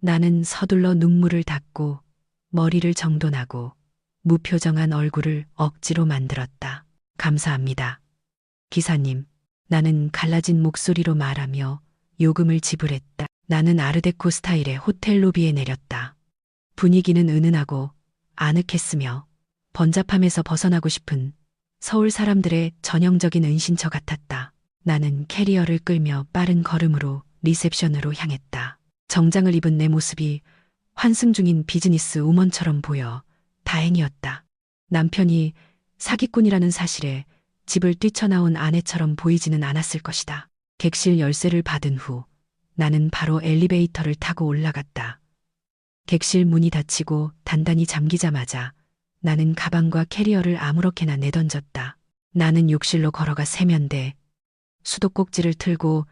나는 서둘러 눈물을 닦고 머리를 정돈하고 무표정한 얼굴을 억지로 만들었다. 감사합니다. 기사님, 나는 갈라진 목소리로 말하며 요금을 지불했다. 나는 아르데코 스타일의 호텔 로비에 내렸다. 분위기는 은은하고 아늑했으며 번잡함에서 벗어나고 싶은 서울 사람들의 전형적인 은신처 같았다. 나는 캐리어를 끌며 빠른 걸음으로 리셉션으로 향했다. 정장을 입은 내 모습이 환승 중인 비즈니스 우먼처럼 보여 다행이었다. 남편이 사기꾼이라는 사실에 집을 뛰쳐나온 아내처럼 보이지는 않았을 것이다. 객실 열쇠를 받은 후 나는 바로 엘리베이터를 타고 올라갔다. 객실 문이 닫히고 단단히 잠기자마자 나는 가방과 캐리어를 아무렇게나 내던졌다. 나는 욕실로 걸어가 세면대, 수도꼭지를 틀고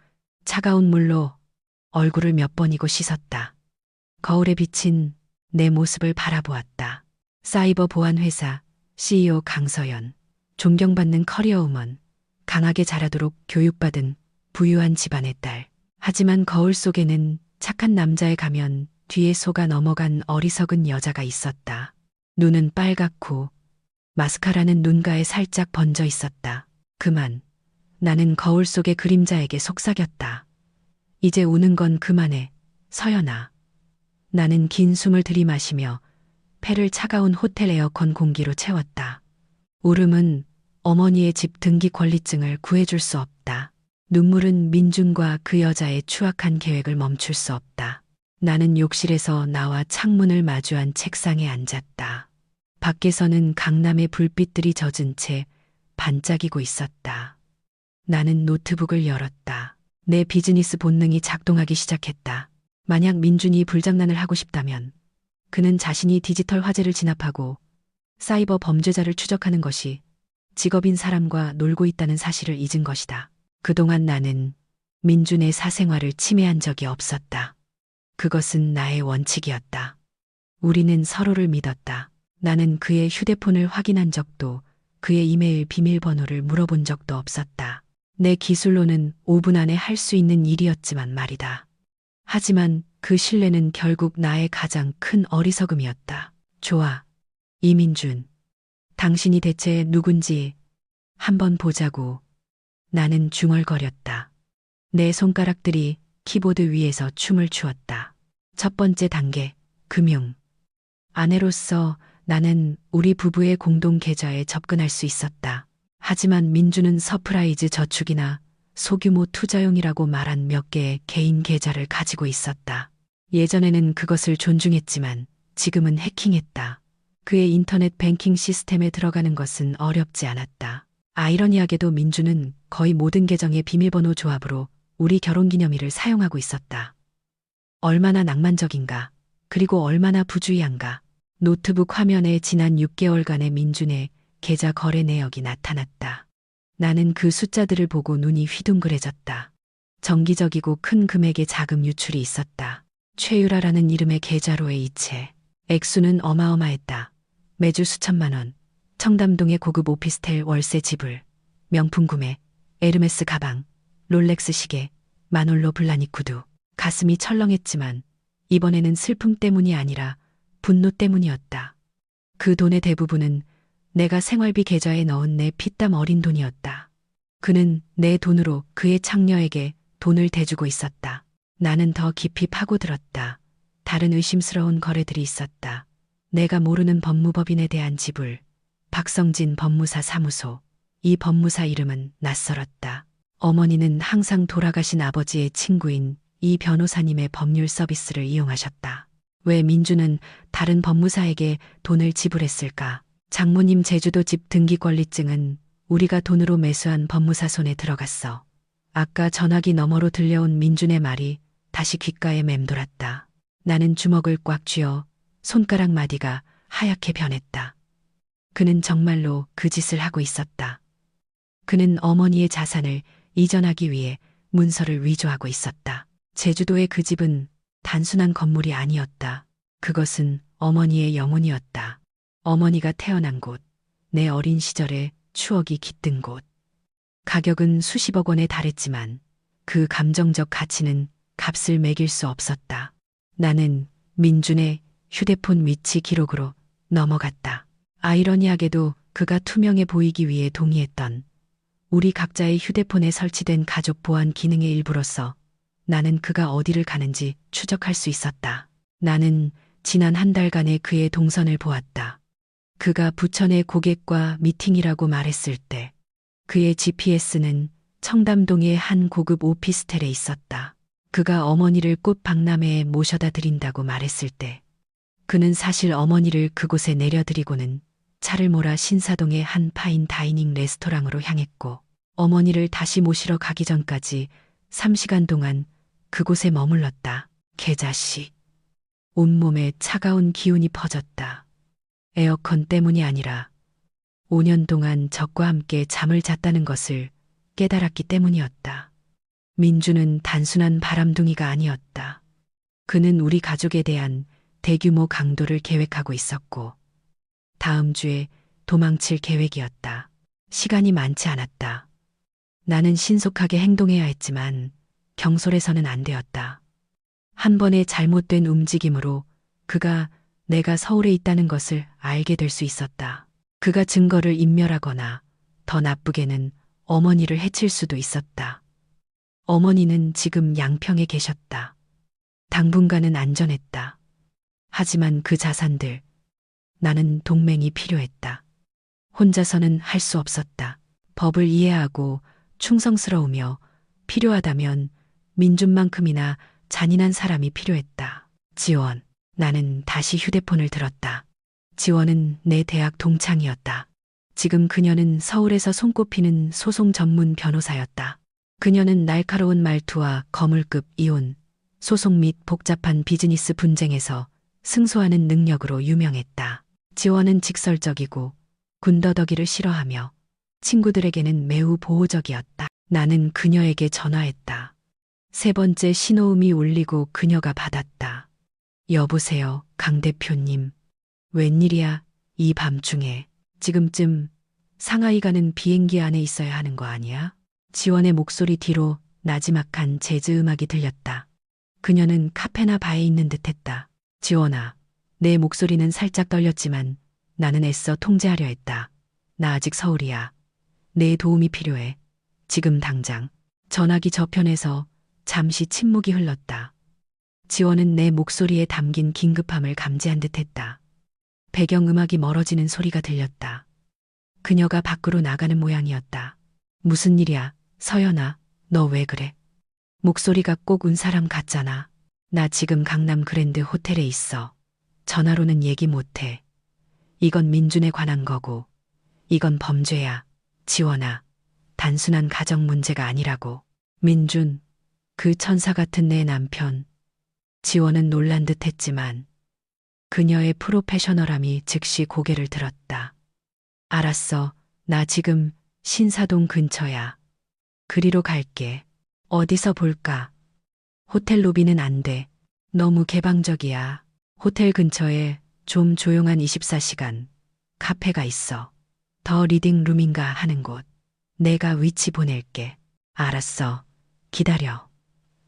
차가운 물로 얼굴을 몇 번이고 씻었다. 거울에 비친 내 모습을 바라보았다. 사이버 보안 회사 CEO 강서연, 존경받는 커리어우먼, 강하게 자라도록 교육받은 부유한 집안의 딸. 하지만 거울 속에는 착한 남자의 가면 뒤에 속아 넘어간 어리석은 여자가 있었다. 눈은 빨갛고 마스카라는 눈가에 살짝 번져 있었다. 그만. 나는 거울 속의 그림자에게 속삭였다. 이제 우는 건 그만해, 서연아. 나는 긴 숨을 들이마시며 폐를 차가운 호텔 에어컨 공기로 채웠다. 울음은 어머니의 집 등기 권리증을 구해줄 수 없다. 눈물은 민준과 그 여자의 추악한 계획을 멈출 수 없다. 나는 욕실에서 나와 창문을 마주한 책상에 앉았다. 밖에서는 강남의 불빛들이 젖은 채 반짝이고 있었다. 나는 노트북을 열었다. 내 비즈니스 본능이 작동하기 시작했다. 만약 민준이 불장난을 하고 싶다면 그는 자신이 디지털 화재를 진압하고 사이버 범죄자를 추적하는 것이 직업인 사람과 놀고 있다는 사실을 잊은 것이다. 그동안 나는 민준의 사생활을 침해한 적이 없었다. 그것은 나의 원칙이었다. 우리는 서로를 믿었다. 나는 그의 휴대폰을 확인한 적도, 그의 이메일 비밀번호를 물어본 적도 없었다. 내 기술로는 5분 안에 할 수 있는 일이었지만 말이다. 하지만 그 신뢰는 결국 나의 가장 큰 어리석음이었다. 좋아, 이민준. 당신이 대체 누군지 한번 보자고. 나는 중얼거렸다. 내 손가락들이 키보드 위에서 춤을 추었다. 첫 번째 단계, 금융. 아내로서 나는 우리 부부의 공동 계좌에 접근할 수 있었다. 하지만 민주는 서프라이즈 저축이나 소규모 투자용이라고 말한 몇 개의 개인 계좌를 가지고 있었다. 예전에는 그것을 존중했지만 지금은 해킹했다. 그의 인터넷 뱅킹 시스템에 들어가는 것은 어렵지 않았다. 아이러니하게도 민주는 거의 모든 계정의 비밀번호 조합으로 우리 결혼기념일을 사용하고 있었다. 얼마나 낭만적인가, 그리고 얼마나 부주의한가. 노트북 화면에 지난 6개월간의 민준의 계좌 거래 내역이 나타났다. 나는 그 숫자들을 보고 눈이 휘둥그레졌다. 정기적이고 큰 금액의 자금 유출이 있었다. 최유라라는 이름의 계좌로의 이체. 액수는 어마어마했다. 매주 수천만 원. 청담동의 고급 오피스텔 월세 지불. 명품 구매. 에르메스 가방. 롤렉스 시계. 마놀로 블라닉 구두. 가슴이 철렁했지만 이번에는 슬픔 때문이 아니라 분노 때문이었다. 그 돈의 대부분은 내가 생활비 계좌에 넣은 내 피땀 어린 돈이었다. 그는 내 돈으로 그의 창녀에게 돈을 대주고 있었다. 나는 더 깊이 파고들었다. 다른 의심스러운 거래들이 있었다. 내가 모르는 법무법인에 대한 지불. 박성진 법무사 사무소. 이 법무사 이름은 낯설었다. 어머니는 항상 돌아가신 아버지의 친구인 이 변호사님의 법률 서비스를 이용하셨다. 왜 민주는 다른 법무사에게 돈을 지불했을까? 장모님 제주도 집 등기권리증은 우리가 돈으로 매수한 법무사 손에 들어갔어. 아까 전화기 너머로 들려온 민준의 말이 다시 귓가에 맴돌았다. 나는 주먹을 꽉 쥐어 손가락 마디가 하얗게 변했다. 그는 정말로 그 짓을 하고 있었다. 그는 어머니의 자산을 이전하기 위해 문서를 위조하고 있었다. 제주도의 그 집은 단순한 건물이 아니었다. 그것은 어머니의 영혼이었다. 어머니가 태어난 곳, 내 어린 시절의 추억이 깃든 곳. 가격은 수십억 원에 달했지만 그 감정적 가치는 값을 매길 수 없었다. 나는 민준의 휴대폰 위치 기록으로 넘어갔다. 아이러니하게도 그가 투명해 보이기 위해 동의했던 우리 각자의 휴대폰에 설치된 가족 보안 기능의 일부로서 나는 그가 어디를 가는지 추적할 수 있었다. 나는 지난 한 달간의 그의 동선을 보았다. 그가 부천의 고객과 미팅이라고 말했을 때 그의 GPS는 청담동의 한 고급 오피스텔에 있었다. 그가 어머니를 꽃 박람회에 모셔다 드린다고 말했을 때 그는 사실 어머니를 그곳에 내려드리고는 차를 몰아 신사동의 한 파인 다이닝 레스토랑으로 향했고 어머니를 다시 모시러 가기 전까지 3시간 동안 그곳에 머물렀다. 개자식. 온몸에 차가운 기운이 퍼졌다. 에어컨 때문이 아니라 5년 동안 적과 함께 잠을 잤다는 것을 깨달았기 때문이었다. 민주는 단순한 바람둥이가 아니었다. 그는 우리 가족에 대한 대규모 강도를 계획하고 있었고 다음 주에 도망칠 계획이었다. 시간이 많지 않았다. 나는 신속하게 행동해야 했지만 경솔해서는 안 되었다. 한 번의 잘못된 움직임으로 그가 내가 서울에 있다는 것을 알게 될 수 있었다. 그가 증거를 인멸하거나 더 나쁘게는 어머니를 해칠 수도 있었다. 어머니는 지금 양평에 계셨다. 당분간은 안전했다. 하지만 그 자산들, 나는 동맹이 필요했다. 혼자서는 할 수 없었다. 법을 이해하고 충성스러우며 필요하다면 민준만큼이나 잔인한 사람이 필요했다. 지원. 나는 다시 휴대폰을 들었다. 지원은 내 대학 동창이었다. 지금 그녀는 서울에서 손꼽히는 소송 전문 변호사였다. 그녀는 날카로운 말투와 거물급 이혼, 소송 및 복잡한 비즈니스 분쟁에서 승소하는 능력으로 유명했다. 지원은 직설적이고 군더더기를 싫어하며 친구들에게는 매우 보호적이었다. 나는 그녀에게 전화했다. 세 번째 신호음이 울리고 그녀가 받았다. 여보세요, 강 대표님. 웬일이야, 이 밤중에. 지금쯤 상하이 가는 비행기 안에 있어야 하는 거 아니야? 지원의 목소리 뒤로 나지막한 재즈 음악이 들렸다. 그녀는 카페나 바에 있는 듯했다. 지원아, 내 목소리는 살짝 떨렸지만 나는 애써 통제하려 했다. 나 아직 서울이야. 내 도움이 필요해. 지금 당장. 전화기 저편에서 잠시 침묵이 흘렀다. 지원은 내 목소리에 담긴 긴급함을 감지한 듯했다. 배경음악이 멀어지는 소리가 들렸다. 그녀가 밖으로 나가는 모양이었다. 무슨 일이야, 서연아, 너 왜 그래? 목소리가 꼭 운 사람 같잖아. 나 지금 강남 그랜드 호텔에 있어. 전화로는 얘기 못해. 이건 민준에 관한 거고, 이건 범죄야. 지원아, 단순한 가정 문제가 아니라고. 민준, 그 천사 같은 내 남편. 지원은 놀란 듯 했지만 그녀의 프로페셔널함이 즉시 고개를 들었다. 알았어. 나 지금 신사동 근처야. 그리로 갈게. 어디서 볼까? 호텔 로비는 안 돼. 너무 개방적이야. 호텔 근처에 좀 조용한 24시간 카페가 있어. 더 리딩 룸인가 하는 곳. 내가 위치 보낼게. 알았어. 기다려.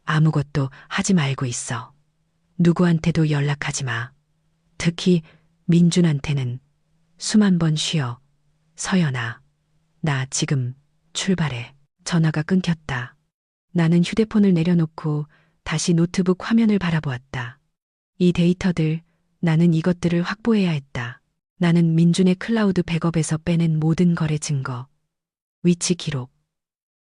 아무것도 하지 말고 있어. 누구한테도 연락하지 마. 특히 민준한테는. 숨 한 번 쉬어. 서연아, 나 지금 출발해. 전화가 끊겼다. 나는 휴대폰을 내려놓고 다시 노트북 화면을 바라보았다. 이 데이터들, 나는 이것들을 확보해야 했다. 나는 민준의 클라우드 백업에서 빼낸 모든 거래 증거, 위치 기록,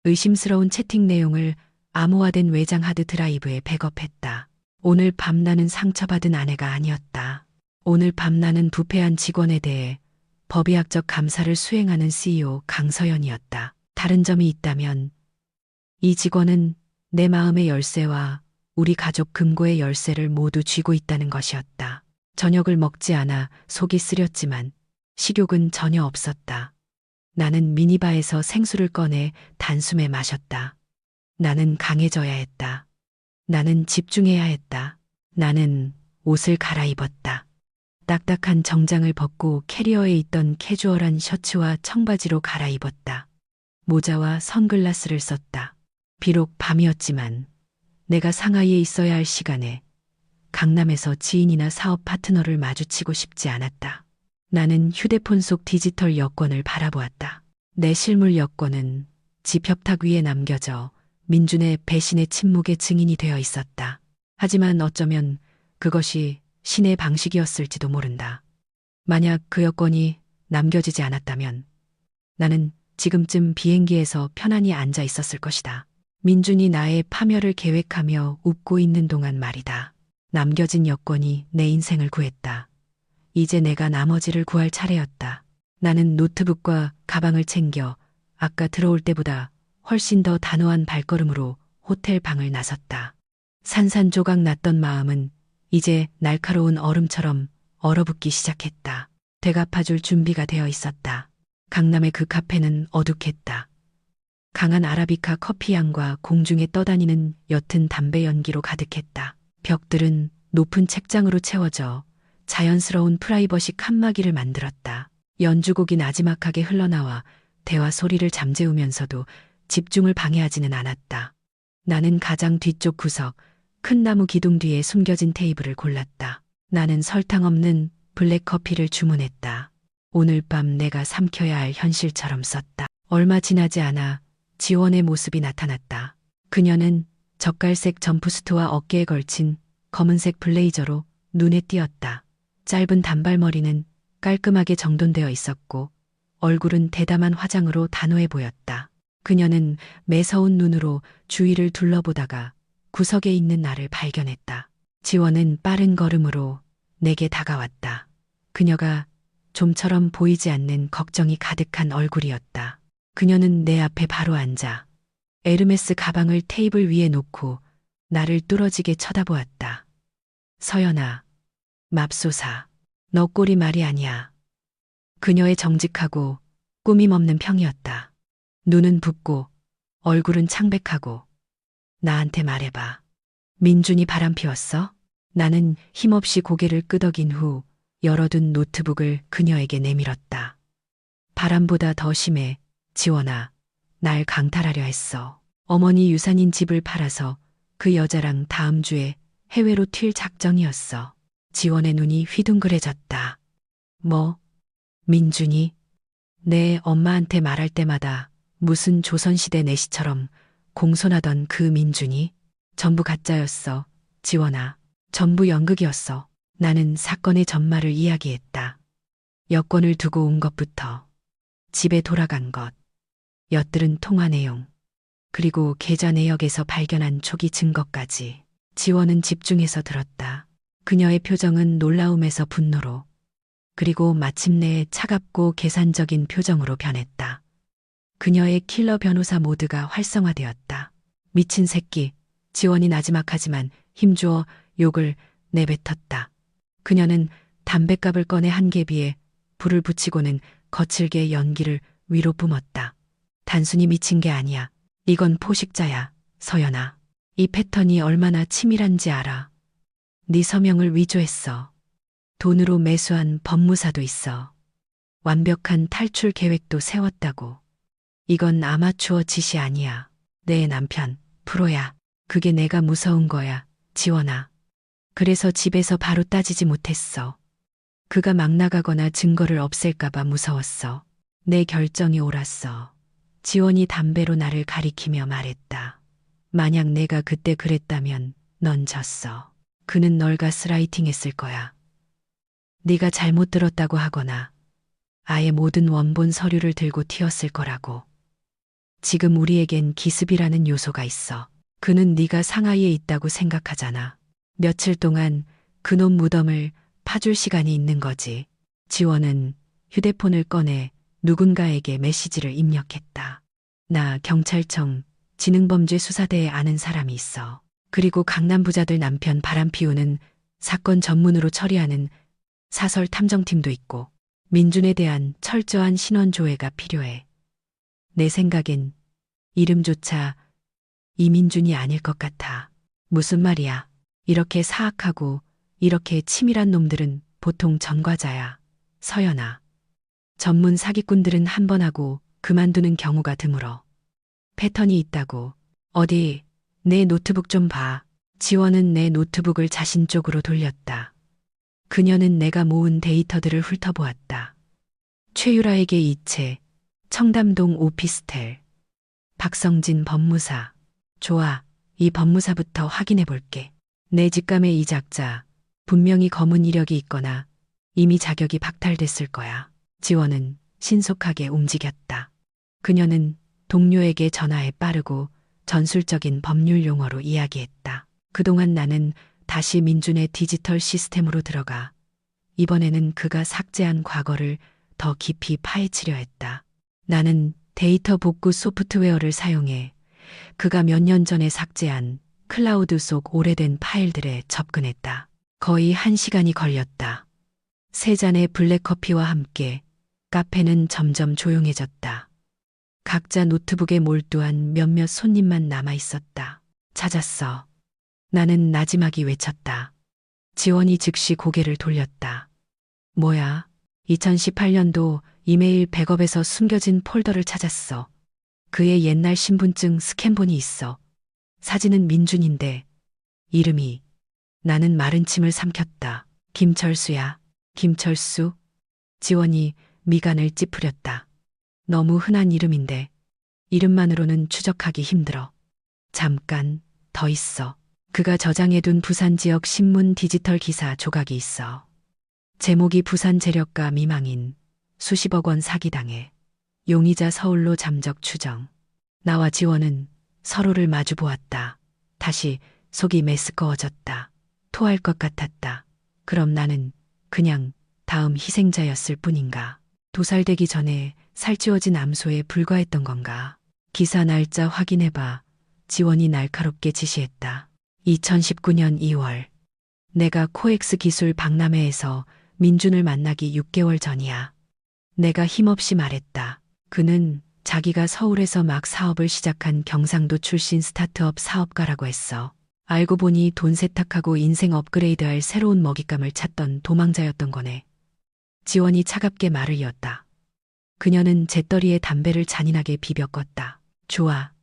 의심스러운 채팅 내용을 암호화된 외장 하드 드라이브에 백업했다. 오늘 밤 나는 상처받은 아내가 아니었다. 오늘 밤 나는 부패한 직원에 대해 법의학적 감사를 수행하는 CEO 강서연이었다. 다른 점이 있다면 이 직원은 내 마음의 열쇠와 우리 가족 금고의 열쇠를 모두 쥐고 있다는 것이었다. 저녁을 먹지 않아 속이 쓰렸지만 식욕은 전혀 없었다. 나는 미니바에서 생수를 꺼내 단숨에 마셨다. 나는 강해져야 했다. 나는 집중해야 했다. 나는 옷을 갈아입었다. 딱딱한 정장을 벗고 캐리어에 있던 캐주얼한 셔츠와 청바지로 갈아입었다. 모자와 선글라스를 썼다. 비록 밤이었지만 내가 상하이에 있어야 할 시간에 강남에서 지인이나 사업 파트너를 마주치고 싶지 않았다. 나는 휴대폰 속 디지털 여권을 바라보았다. 내 실물 여권은 집 협탁 위에 남겨져 민준의 배신의 침묵의 증인이 되어 있었다. 하지만 어쩌면 그것이 신의 방식이었을지도 모른다. 만약 그 여권이 남겨지지 않았다면 나는 지금쯤 비행기에서 편안히 앉아 있었을 것이다. 민준이 나의 파멸을 계획하며 웃고 있는 동안 말이다. 남겨진 여권이 내 인생을 구했다. 이제 내가 나머지를 구할 차례였다. 나는 노트북과 가방을 챙겨 아까 들어올 때보다 훨씬 더 단호한 발걸음으로 호텔 방을 나섰다. 산산조각 났던 마음은 이제 날카로운 얼음처럼 얼어붙기 시작했다. 되갚아줄 준비가 되어 있었다. 강남의 그 카페는 어둑했다. 강한 아라비카 커피 향과 공중에 떠다니는 옅은 담배 연기로 가득했다. 벽들은 높은 책장으로 채워져 자연스러운 프라이버시 칸막이를 만들었다. 연주곡이 나지막하게 흘러나와 대화 소리를 잠재우면서도 집중을 방해하지는 않았다. 나는 가장 뒤쪽 구석, 큰 나무 기둥 뒤에 숨겨진 테이블을 골랐다. 나는 설탕 없는 블랙커피를 주문했다. 오늘 밤 내가 삼켜야 할 현실처럼 썼다. 얼마 지나지 않아 지원의 모습이 나타났다. 그녀는 젓갈색 점프수트와 어깨에 걸친 검은색 블레이저로 눈에 띄었다. 짧은 단발머리는 깔끔하게 정돈되어 있었고 얼굴은 대담한 화장으로 단호해 보였다. 그녀는 매서운 눈으로 주위를 둘러보다가 구석에 있는 나를 발견했다. 지원은 빠른 걸음으로 내게 다가왔다. 그녀가 좀처럼 보이지 않는 걱정이 가득한 얼굴이었다. 그녀는 내 앞에 바로 앉아 에르메스 가방을 테이블 위에 놓고 나를 뚫어지게 쳐다보았다. 서연아, 맙소사, 너 꼴이 말이 아니야. 그녀의 정직하고 꾸밈 없는 평이었다. 눈은 붓고 얼굴은 창백하고 나한테 말해봐. 민준이 바람피웠어? 나는 힘없이 고개를 끄덕인 후 열어둔 노트북을 그녀에게 내밀었다. 바람보다 더 심해. 지원아, 날 강탈하려 했어. 어머니 유산인 집을 팔아서 그 여자랑 다음 주에 해외로 튈 작정이었어. 지원의 눈이 휘둥그레졌다. 뭐? 민준이? 내 엄마한테 말할 때마다 무슨 조선시대 내시처럼 공손하던 그 민준이? 전부 가짜였어. 지원아, 전부 연극이었어. 나는 사건의 전말을 이야기했다. 여권을 두고 온 것부터 집에 돌아간 것, 엿들은 통화 내용, 그리고 계좌 내역에서 발견한 초기 증거까지. 지원은 집중해서 들었다. 그녀의 표정은 놀라움에서 분노로, 그리고 마침내 차갑고 계산적인 표정으로 변했다. 그녀의 킬러 변호사 모드가 활성화되었다. 미친 새끼. 지원이 나지막하지만 힘주어 욕을 내뱉었다. 그녀는 담뱃갑을 꺼내 한 개비에 불을 붙이고는 거칠게 연기를 위로 뿜었다. 단순히 미친 게 아니야. 이건 포식자야, 서연아. 이 패턴이 얼마나 치밀한지 알아. 네 서명을 위조했어. 돈으로 매수한 법무사도 있어. 완벽한 탈출 계획도 세웠다고. 이건 아마추어 짓이 아니야. 내 남편, 프로야. 그게 내가 무서운 거야, 지원아. 그래서 집에서 바로 따지지 못했어. 그가 막 나가거나 증거를 없앨까봐 무서웠어. 내 결정이 옳았어. 지원이 담배로 나를 가리키며 말했다. 만약 내가 그때 그랬다면 넌 졌어. 그는 널 가스라이팅 했을 거야. 네가 잘못 들었다고 하거나 아예 모든 원본 서류를 들고 튀었을 거라고. 지금 우리에겐 기습이라는 요소가 있어. 그는 네가 상하이에 있다고 생각하잖아. 며칠 동안 그놈 무덤을 파줄 시간이 있는 거지. 지원은 휴대폰을 꺼내 누군가에게 메시지를 입력했다. 나 경찰청 지능범죄수사대에 아는 사람이 있어. 그리고 강남 부자들 남편 바람 피우는 사건 전문으로 처리하는 사설 탐정팀도 있고 민준에 대한 철저한 신원 조회가 필요해. 내 생각엔 이름조차 이민준이 아닐 것 같아. 무슨 말이야. 이렇게 사악하고 이렇게 치밀한 놈들은 보통 전과자야. 서연아. 전문 사기꾼들은 한 번 하고 그만두는 경우가 드물어. 패턴이 있다고. 어디 내 노트북 좀 봐. 지원은 내 노트북을 자신 쪽으로 돌렸다. 그녀는 내가 모은 데이터들을 훑어보았다. 최유라에게 이체, 청담동 오피스텔, 박성진 법무사. 좋아, 이 법무사부터 확인해 볼게. 내 직감의 이 작자, 분명히 검은 이력이 있거나 이미 자격이 박탈됐을 거야. 지원은 신속하게 움직였다. 그녀는 동료에게 전화해 빠르고 전술적인 법률 용어로 이야기했다. 그동안 나는 다시 민준의 디지털 시스템으로 들어가 이번에는 그가 삭제한 과거를 더 깊이 파헤치려 했다. 나는 데이터 복구 소프트웨어를 사용해 그가 몇 년 전에 삭제한 클라우드 속 오래된 파일들에 접근했다. 거의 1시간이 걸렸다. 3잔의 블랙커피와 함께 카페는 점점 조용해졌다. 각자 노트북에 몰두한 몇몇 손님만 남아 있었다. 찾았어. 나는 나지막이 외쳤다. 지원이 즉시 고개를 돌렸다. 뭐야? 2018년도 이메일 백업에서 숨겨진 폴더를 찾았어. 그의 옛날 신분증 스캔본이 있어. 사진은 민준인데 이름이. 나는 마른 침을 삼켰다. 김철수야. 김철수? 지원이 미간을 찌푸렸다. 너무 흔한 이름인데 이름만으로는 추적하기 힘들어. 잠깐 더 있어. 그가 저장해둔 부산 지역 신문 디지털 기사 조각이 있어. 제목이 부산 재력가 미망인 수십억 원 사기당해 용의자 서울로 잠적 추정. 나와 지원은 서로를 마주 보았다. 다시 속이 메스꺼워졌다. 토할 것 같았다. 그럼 나는 그냥 다음 희생자였을 뿐인가. 도살되기 전에 살찌워진 암소에 불과했던 건가. 기사 날짜 확인해봐. 지원이 날카롭게 지시했다. 2019년 2월. 내가 코엑스 기술 박람회에서 민준을 만나기 6개월 전이야. 내가 힘없이 말했다. 그는 자기가 서울에서 막 사업을 시작한 경상도 출신 스타트업 사업가라고 했어. 알고 보니 돈 세탁하고 인생 업그레이드할 새로운 먹잇감을 찾던 도망자였던 거네. 지원이 차갑게 말을 이었다. 그녀는 재떨이에 담배를 잔인하게 비벼 껐다. 좋아.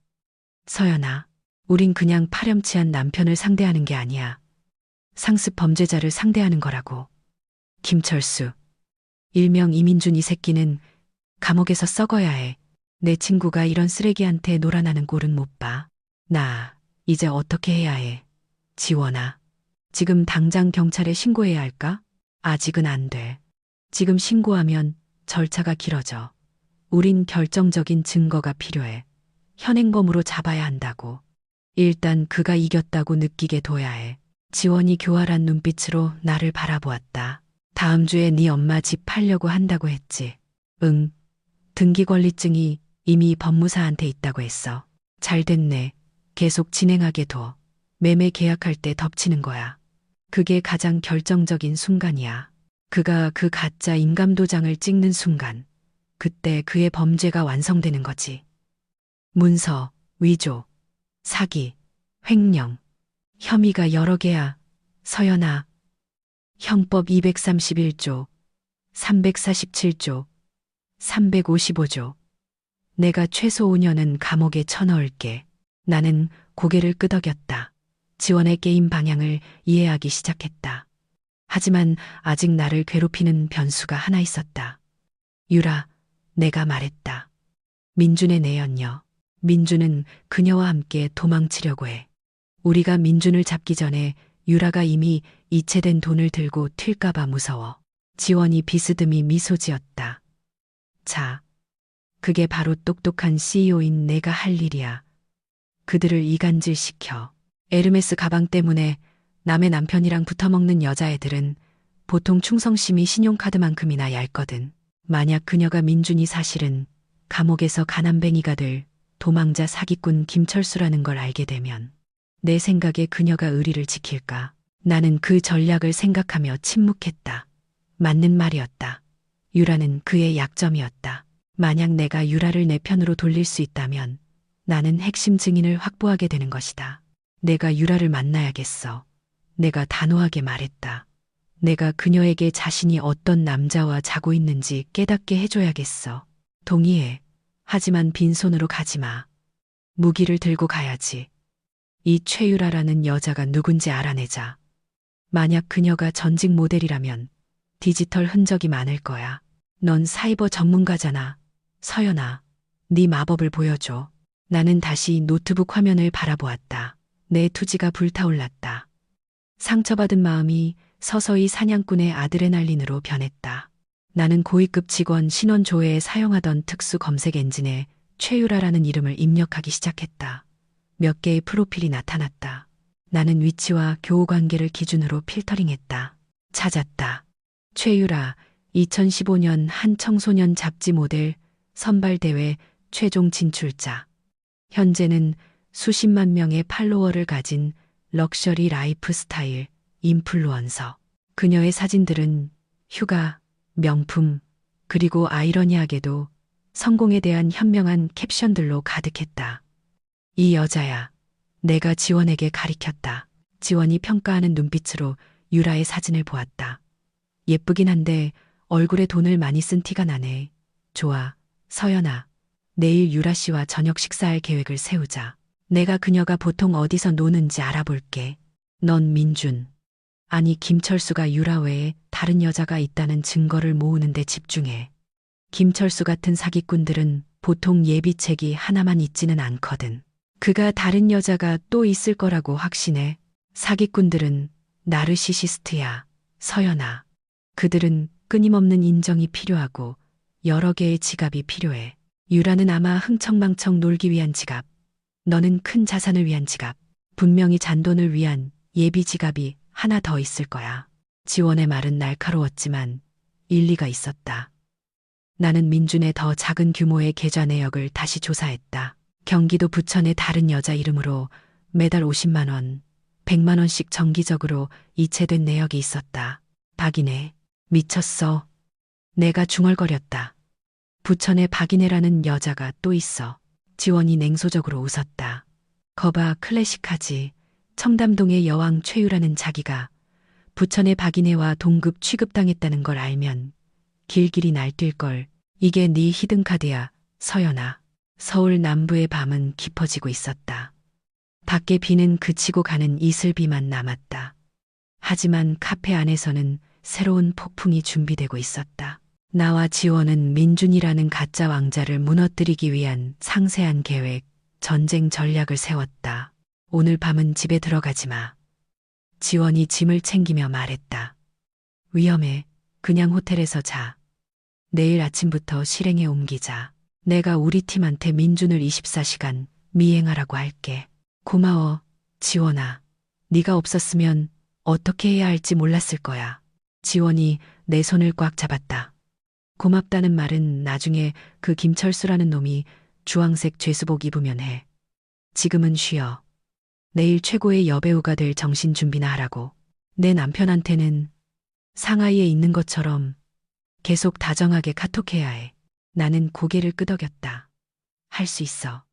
서연아. 우린 그냥 파렴치한 남편을 상대하는 게 아니야. 상습 범죄자를 상대하는 거라고. 김철수. 일명 이민준 이 새끼는 감옥에서 썩어야 해. 내 친구가 이런 쓰레기한테 놀아나는 꼴은 못 봐. 나 이제 어떻게 해야 해? 지원아. 지금 당장 경찰에 신고해야 할까? 아직은 안 돼. 지금 신고하면 절차가 길어져. 우린 결정적인 증거가 필요해. 현행범으로 잡아야 한다고. 일단 그가 이겼다고 느끼게 둬야 해. 지원이 교활한 눈빛으로 나를 바라보았다. 다음 주에 네 엄마 집 팔려고 한다고 했지. 응. 등기권리증이 이미 법무사한테 있다고 했어. 잘 됐네. 계속 진행하게 둬. 매매 계약할 때 덮치는 거야. 그게 가장 결정적인 순간이야. 그가 그 가짜 인감도장을 찍는 순간 그때 그의 범죄가 완성되는 거지. 문서, 위조, 사기, 횡령, 혐의가 여러 개야. 서연아. 형법 231조, 347조, 355조. 내가 최소 5년은 감옥에 쳐넣을게. 나는 고개를 끄덕였다. 지원의 게임 방향을 이해하기 시작했다. 하지만 아직 나를 괴롭히는 변수가 하나 있었다. 유라, 내가 말했다. 민준의 내연녀. 민준은 그녀와 함께 도망치려고 해. 우리가 민준을 잡기 전에 유라가 이미 이체된 돈을 들고 튈까봐 무서워. 지원이 비스듬히 미소 지었다. 자, 그게 바로 똑똑한 CEO인 내가 할 일이야. 그들을 이간질시켜. 에르메스 가방 때문에 남의 남편이랑 붙어먹는 여자애들은 보통 충성심이 신용카드만큼이나 얇거든. 만약 그녀가 민준이 사실은 감옥에서 가난뱅이가 될 도망자 사기꾼 김철수라는 걸 알게 되면 내 생각에 그녀가 의리를 지킬까? 나는 그 전략을 생각하며 침묵했다. 맞는 말이었다. 유라는 그의 약점이었다. 만약 내가 유라를 내 편으로 돌릴 수 있다면 나는 핵심 증인을 확보하게 되는 것이다. 내가 유라를 만나야겠어. 내가 단호하게 말했다. 내가 그녀에게 자신이 어떤 남자와 자고 있는지 깨닫게 해줘야겠어. 동의해. 하지만 빈손으로 가지 마. 무기를 들고 가야지. 이 최유라라는 여자가 누군지 알아내자. 만약 그녀가 전직 모델이라면 디지털 흔적이 많을 거야. 넌 사이버 전문가잖아. 서연아, 네 마법을 보여줘. 나는 다시 노트북 화면을 바라보았다. 내 투지가 불타올랐다. 상처받은 마음이 서서히 사냥꾼의 아드레날린으로 변했다. 나는 고위급 직원 신원 조회에 사용하던 특수 검색 엔진에 최유라라는 이름을 입력하기 시작했다. 몇 개의 프로필이 나타났다. 나는 위치와 교우 관계를 기준으로 필터링했다. 찾았다. 최유라, 2015년 한 청소년 잡지 모델, 선발대회 최종 진출자. 현재는 수십만 명의 팔로워를 가진 럭셔리 라이프 스타일 인플루언서. 그녀의 사진들은 휴가, 명품, 그리고 아이러니하게도 성공에 대한 현명한 캡션들로 가득했다. 이 여자야. 내가 지원에게 가리켰다. 지원이 평가하는 눈빛으로 유라의 사진을 보았다. 예쁘긴 한데 얼굴에 돈을 많이 쓴 티가 나네. 좋아. 서연아. 내일 유라 씨와 저녁 식사할 계획을 세우자. 내가 그녀가 보통 어디서 노는지 알아볼게. 넌 민준. 아니 김철수가 유라 외에 다른 여자가 있다는 증거를 모으는 데 집중해. 김철수 같은 사기꾼들은 보통 예비책이 하나만 있지는 않거든. 그가 다른 여자가 또 있을 거라고 확신해. 사기꾼들은 나르시시스트야. 서연아. 그들은 끊임없는 인정이 필요하고 여러 개의 지갑이 필요해. 유라는 아마 흥청망청 놀기 위한 지갑. 너는 큰 자산을 위한 지갑. 분명히 잔돈을 위한 예비 지갑이 하나 더 있을 거야. 지원의 말은 날카로웠지만 일리가 있었다. 나는 민준의 더 작은 규모의 계좌 내역을 다시 조사했다. 경기도 부천의 다른 여자 이름으로 매달 50만 원, 100만 원씩 정기적으로 이체된 내역이 있었다. 박인혜, 미쳤어. 내가 중얼거렸다. 부천에 박인혜라는 여자가 또 있어. 지원이 냉소적으로 웃었다. 거봐 클래식하지. 청담동의 여왕 최유라는 자기가 부천의 박인혜와 동급 취급당했다는 걸 알면 길길이 날뛸 걸. 이게 네 히든카드야, 서연아. 서울 남부의 밤은 깊어지고 있었다. 밖에 비는 그치고 가는 이슬비만 남았다. 하지만 카페 안에서는 새로운 폭풍이 준비되고 있었다. 나와 지원은 민준이라는 가짜 왕자를 무너뜨리기 위한 상세한 계획, 전쟁 전략을 세웠다. 오늘 밤은 집에 들어가지 마. 지원이 짐을 챙기며 말했다. 위험해. 그냥 호텔에서 자. 내일 아침부터 실행에 옮기자. 내가 우리 팀한테 민준을 24시간 미행하라고 할게. 고마워, 지원아. 네가 없었으면 어떻게 해야 할지 몰랐을 거야. 지원이 내 손을 꽉 잡았다. 고맙다는 말은 나중에 그 김철수라는 놈이 주황색 죄수복 입으면 해. 지금은 쉬어. 내일 최고의 여배우가 될 정신 준비나 하라고. 내 남편한테는 상하이에 있는 것처럼 계속 다정하게 카톡해야 해. 나는 고개를 끄덕였다. 할 수 있어.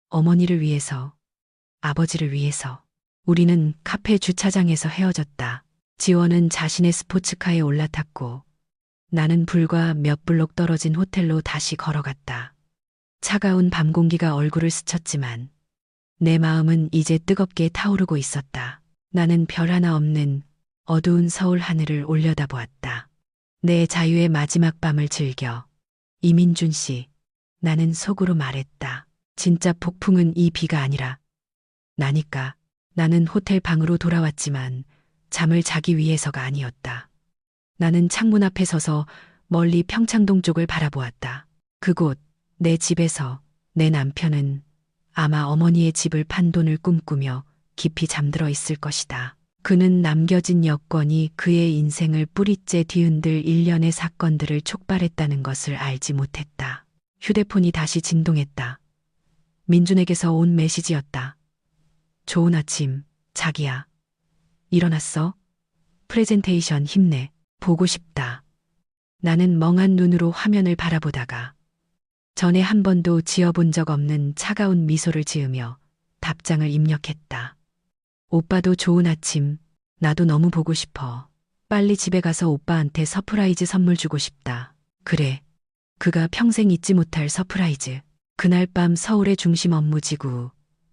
어머니를 위해서, 아버지를 위해서. 우리는 카페 주차장에서 헤어졌다. 지원은 자신의 스포츠카에 올라탔고 나는 불과 몇 블록 떨어진 호텔로 다시 걸어갔다. 차가운 밤 공기가 얼굴을 스쳤지만 내 마음은 이제 뜨겁게 타오르고 있었다. 나는 별 하나 없는 어두운 서울 하늘을 올려다보았다. 내 자유의 마지막 밤을 즐겨. 이민준 씨, 나는 속으로 말했다. 진짜 폭풍은 이 비가 아니라 나니까. 나는 호텔 방으로 돌아왔지만 잠을 자기 위해서가 아니었다. 나는 창문 앞에 서서 멀리 평창동 쪽을 바라보았다. 그곳, 내 집에서 내 남편은 아마 어머니의 집을 판 돈을 꿈꾸며 깊이 잠들어 있을 것이다. 그는 남겨진 여권이 그의 인생을 뿌리째 뒤흔들 일련의 사건들을 촉발했다는 것을 알지 못했다. 휴대폰이 다시 진동했다. 민준에게서 온 메시지였다. 좋은 아침, 자기야. 일어났어? 프레젠테이션 힘내. 보고 싶다. 나는 멍한 눈으로 화면을 바라보다가 전에 한 번도 지어본 적 없는 차가운 미소를 지으며 답장을 입력했다. 오빠도 좋은 아침. 나도 너무 보고 싶어. 빨리 집에 가서 오빠한테 서프라이즈 선물 주고 싶다. 그래. 그가 평생 잊지 못할 서프라이즈. 그날 밤 서울의 중심 업무지구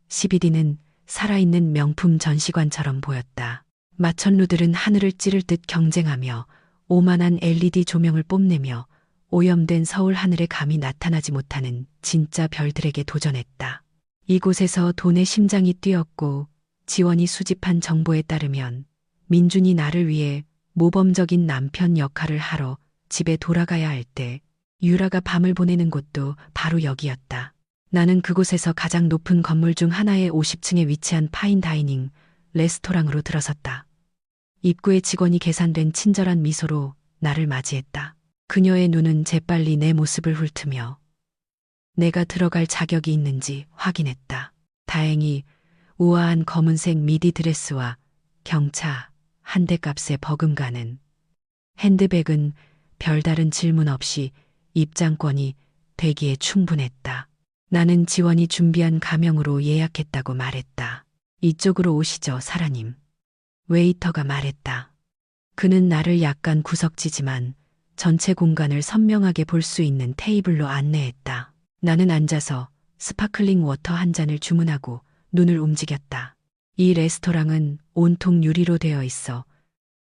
CBD는 살아있는 명품 전시관처럼 보였다. 마천루들은 하늘을 찌를 듯 경쟁하며 오만한 LED 조명을 뽐내며 오염된 서울 하늘에 감히 나타나지 못하는 진짜 별들에게 도전했다. 이곳에서 돈의 심장이 뛰었고 지원이 수집한 정보에 따르면 민준이 나를 위해 모범적인 남편 역할을 하러 집에 돌아가야 할 때 유라가 밤을 보내는 곳도 바로 여기였다. 나는 그곳에서 가장 높은 건물 중 하나의 50층에 위치한 파인다이닝 레스토랑으로 들어섰다. 입구의 직원이 계산된 친절한 미소로 나를 맞이했다. 그녀의 눈은 재빨리 내 모습을 훑으며 내가 들어갈 자격이 있는지 확인했다. 다행히 우아한 검은색 미디 드레스와 경차 한 대 값에 버금가는 핸드백은 별다른 질문 없이 입장권이 되기에 충분했다. 나는 지원이 준비한 가명으로 예약했다고 말했다. 이쪽으로 오시죠, 사라님. 웨이터가 말했다. 그는 나를 약간 구석지지만 전체 공간을 선명하게 볼 수 있는 테이블로 안내했다. 나는 앉아서 스파클링 워터 한 잔을 주문하고 눈을 움직였다. 이 레스토랑은 온통 유리로 되어 있어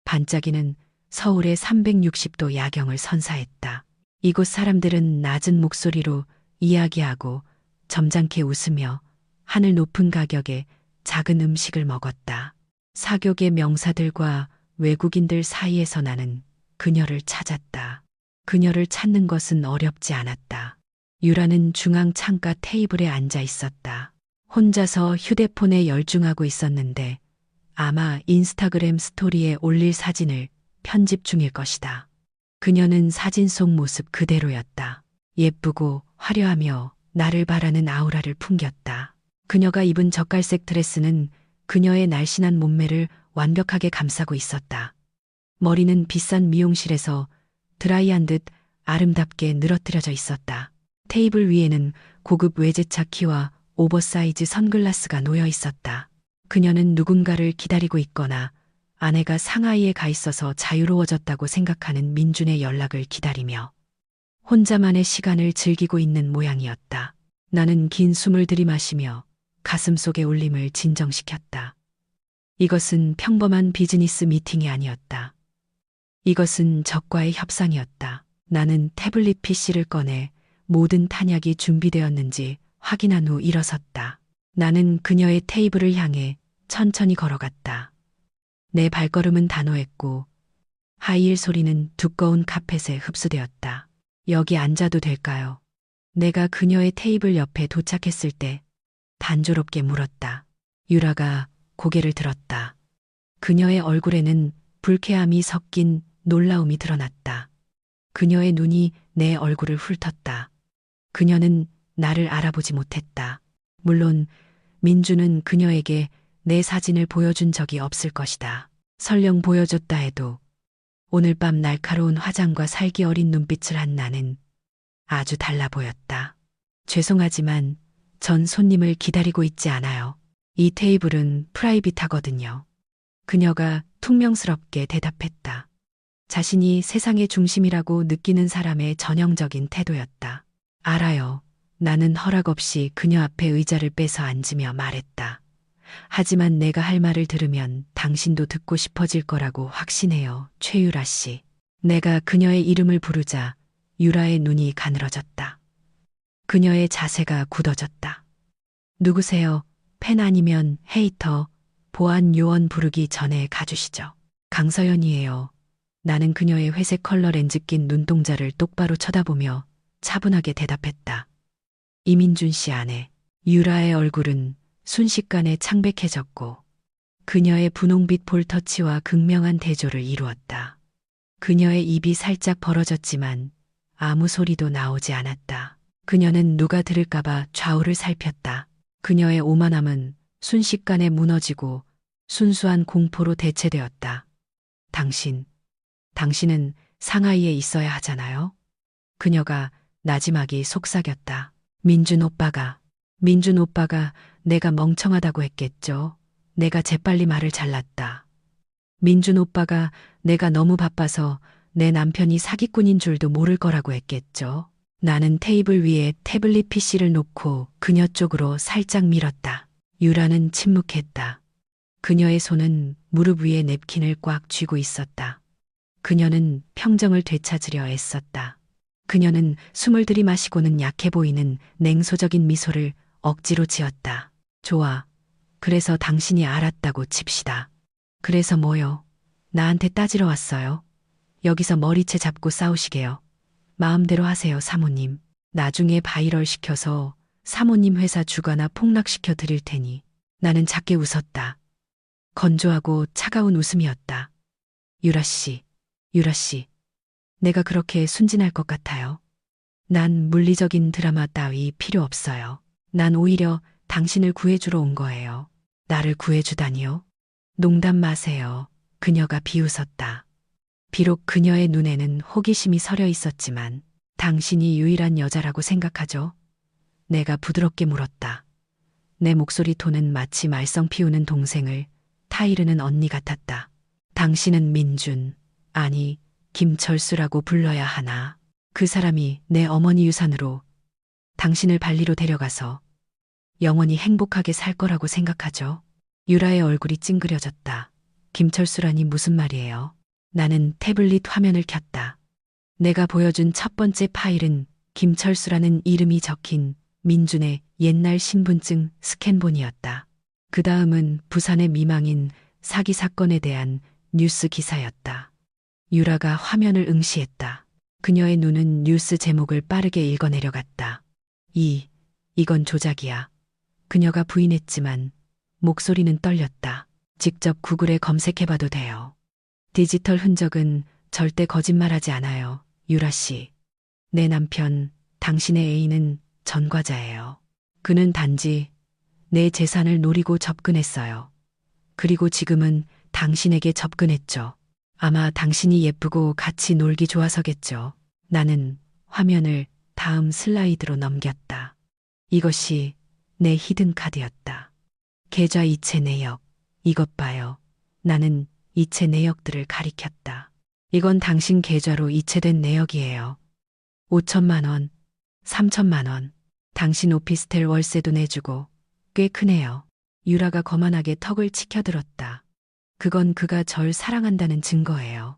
반짝이는 서울의 360도 야경을 선사했다. 이곳 사람들은 낮은 목소리로 이야기하고 점잖게 웃으며 하늘 높은 가격에 작은 음식을 먹었다. 사교계 명사들과 외국인들 사이에서 나는 그녀를 찾았다. 그녀를 찾는 것은 어렵지 않았다. 유라는 중앙 창가 테이블에 앉아 있었다. 혼자서 휴대폰에 열중하고 있었는데 아마 인스타그램 스토리에 올릴 사진을 편집 중일 것이다. 그녀는 사진 속 모습 그대로였다. 예쁘고 화려하며 나를 바라는 아우라를 풍겼다. 그녀가 입은 젓갈색 드레스는 그녀의 날씬한 몸매를 완벽하게 감싸고 있었다. 머리는 비싼 미용실에서 드라이한 듯 아름답게 늘어뜨려져 있었다. 테이블 위에는 고급 외제차 키와 오버사이즈 선글라스가 놓여 있었다. 그녀는 누군가를 기다리고 있거나 아내가 상하이에 가 있어서 자유로워졌다고 생각하는 민준의 연락을 기다리며 혼자만의 시간을 즐기고 있는 모양이었다. 나는 긴 숨을 들이마시며 가슴속의 울림을 진정시켰다. 이것은 평범한 비즈니스 미팅이 아니었다. 이것은 적과의 협상이었다. 나는 태블릿 PC를 꺼내 모든 탄약이 준비되었는지 확인한 후 일어섰다. 나는 그녀의 테이블을 향해 천천히 걸어갔다. 내 발걸음은 단호했고 하이힐 소리는 두꺼운 카펫에 흡수되었다. 여기 앉아도 될까요? 내가 그녀의 테이블 옆에 도착했을 때 단조롭게 물었다. 유라가 고개를 들었다. 그녀의 얼굴에는 불쾌함이 섞인 놀라움이 드러났다. 그녀의 눈이 내 얼굴을 훑었다. 그녀는 나를 알아보지 못했다. 물론 민주는 그녀에게 내 사진을 보여준 적이 없을 것이다. 설령 보여줬다 해도 오늘 밤 날카로운 화장과 살기 어린 눈빛을 한 나는 아주 달라 보였다. 죄송하지만 전 손님을 기다리고 있지 않아요. 이 테이블은 프라이빗하거든요. 그녀가 퉁명스럽게 대답했다. 자신이 세상의 중심이라고 느끼는 사람의 전형적인 태도였다. 알아요. 나는 허락 없이 그녀 앞에 의자를 빼서 앉으며 말했다. 하지만 내가 할 말을 들으면 당신도 듣고 싶어질 거라고 확신해요, 최유라 씨. 내가 그녀의 이름을 부르자 유라의 눈이 가늘어졌다. 그녀의 자세가 굳어졌다. 누구세요? 팬 아니면 헤이터, 보안 요원 부르기 전에 가주시죠. 강서연이에요. 나는 그녀의 회색 컬러 렌즈 낀 눈동자를 똑바로 쳐다보며 차분하게 대답했다. 이민준 씨 아내. 유라의 얼굴은 순식간에 창백해졌고 그녀의 분홍빛 볼터치와 극명한 대조를 이루었다. 그녀의 입이 살짝 벌어졌지만 아무 소리도 나오지 않았다. 그녀는 누가 들을까봐 좌우를 살폈다. 그녀의 오만함은 순식간에 무너지고 순수한 공포로 대체되었다. 당신은 상하이에 있어야 하잖아요. 그녀가 나지막이 속삭였다. 민준 오빠가 내가 멍청하다고 했겠죠. 내가 재빨리 말을 잘랐다. 민준 오빠가 내가 너무 바빠서 내 남편이 사기꾼인 줄도 모를 거라고 했겠죠. 나는 테이블 위에 태블릿 PC를 놓고 그녀 쪽으로 살짝 밀었다. 유라는 침묵했다. 그녀의 손은 무릎 위에 냅킨을 꽉 쥐고 있었다. 그녀는 평정을 되찾으려 애썼다. 그녀는 숨을 들이마시고는 약해 보이는 냉소적인 미소를 억지로 지었다. 좋아. 그래서 당신이 알았다고 칩시다. 그래서 뭐요? 나한테 따지러 왔어요. 여기서 머리채 잡고 싸우시게요. 마음대로 하세요, 사모님. 나중에 바이럴 시켜서 사모님 회사 주가나 폭락시켜 드릴 테니. 나는 작게 웃었다. 건조하고 차가운 웃음이었다. 유라 씨. 내가 그렇게 순진할 것 같아요. 난 물리적인 드라마 따위 필요 없어요. 난 오히려 당신을 구해주러 온 거예요. 나를 구해주다니요? 농담 마세요. 그녀가 비웃었다. 비록 그녀의 눈에는 호기심이 서려 있었지만 당신이 유일한 여자라고 생각하죠? 내가 부드럽게 물었다. 내 목소리 톤은 마치 말썽 피우는 동생을 타이르는 언니 같았다. 당신은 민준, 아니 김철수라고 불러야 하나. 그 사람이 내 어머니 유산으로 당신을 발리로 데려가서 영원히 행복하게 살 거라고 생각하죠? 유라의 얼굴이 찡그려졌다. 김철수라니 무슨 말이에요? 나는 태블릿 화면을 켰다. 내가 보여준 첫 번째 파일은 김철수라는 이름이 적힌 민준의 옛날 신분증 스캔본이었다. 그 다음은 부산의 미망인 사기 사건에 대한 뉴스 기사였다. 유라가 화면을 응시했다. 그녀의 눈은 뉴스 제목을 빠르게 읽어내려갔다. 이건 조작이야. 그녀가 부인했지만 목소리는 떨렸다. 직접 구글에 검색해봐도 돼요. 디지털 흔적은 절대 거짓말하지 않아요, 유라 씨. 내 남편, 당신의 애인은 전과자예요. 그는 단지 내 재산을 노리고 접근했어요. 그리고 지금은 당신에게 접근했죠. 아마 당신이 예쁘고 같이 놀기 좋아서겠죠. 나는 화면을 다음 슬라이드로 넘겼다. 이것이 내 히든 카드였다. 계좌 이체 내역. 이것 봐요. 나는 이체 내역들을 가리켰다. 이건 당신 계좌로 이체된 내역이에요. 5천만 원, 3천만 원. 당신 오피스텔 월세도 내주고 꽤 크네요. 유라가 거만하게 턱을 치켜들었다. 그건 그가 절 사랑한다는 증거예요.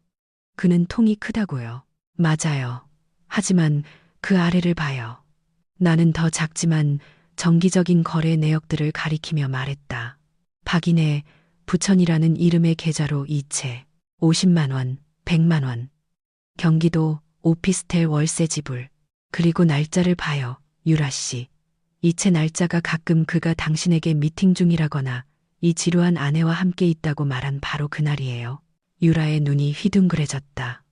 그는 통이 크다고요. 맞아요. 하지만 그 아래를 봐요. 나는 더 작지만 정기적인 거래 내역들을 가리키며 말했다. 박인혜, 부천이라는 이름의 계좌로 이체, 50만 원, 100만 원. 경기도 오피스텔 월세 지불. 그리고 날짜를 봐요, 유라 씨. 이체 날짜가 가끔 그가 당신에게 미팅 중이라거나 이 지루한 아내와 함께 있다고 말한 바로 그날이에요. 유라의 눈이 휘둥그레졌다.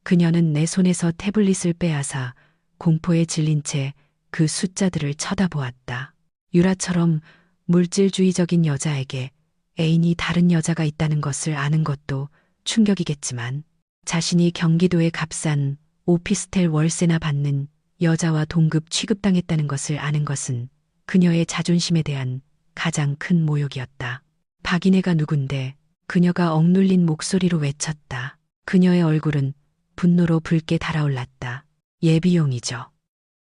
그녀는 내 손에서 태블릿을 빼앗아 공포에 질린 채 그 숫자들을 쳐다보았다. 유라처럼 물질주의적인 여자에게 애인이 다른 여자가 있다는 것을 아는 것도 충격이겠지만 자신이 경기도의 값싼 오피스텔 월세나 받는 여자와 동급 취급당했다는 것을 아는 것은 그녀의 자존심에 대한 가장 큰 모욕이었다. 박인혜가 누군데? 그녀가 억눌린 목소리로 외쳤다. 그녀의 얼굴은 분노로 붉게 달아올랐다. 예비용이죠.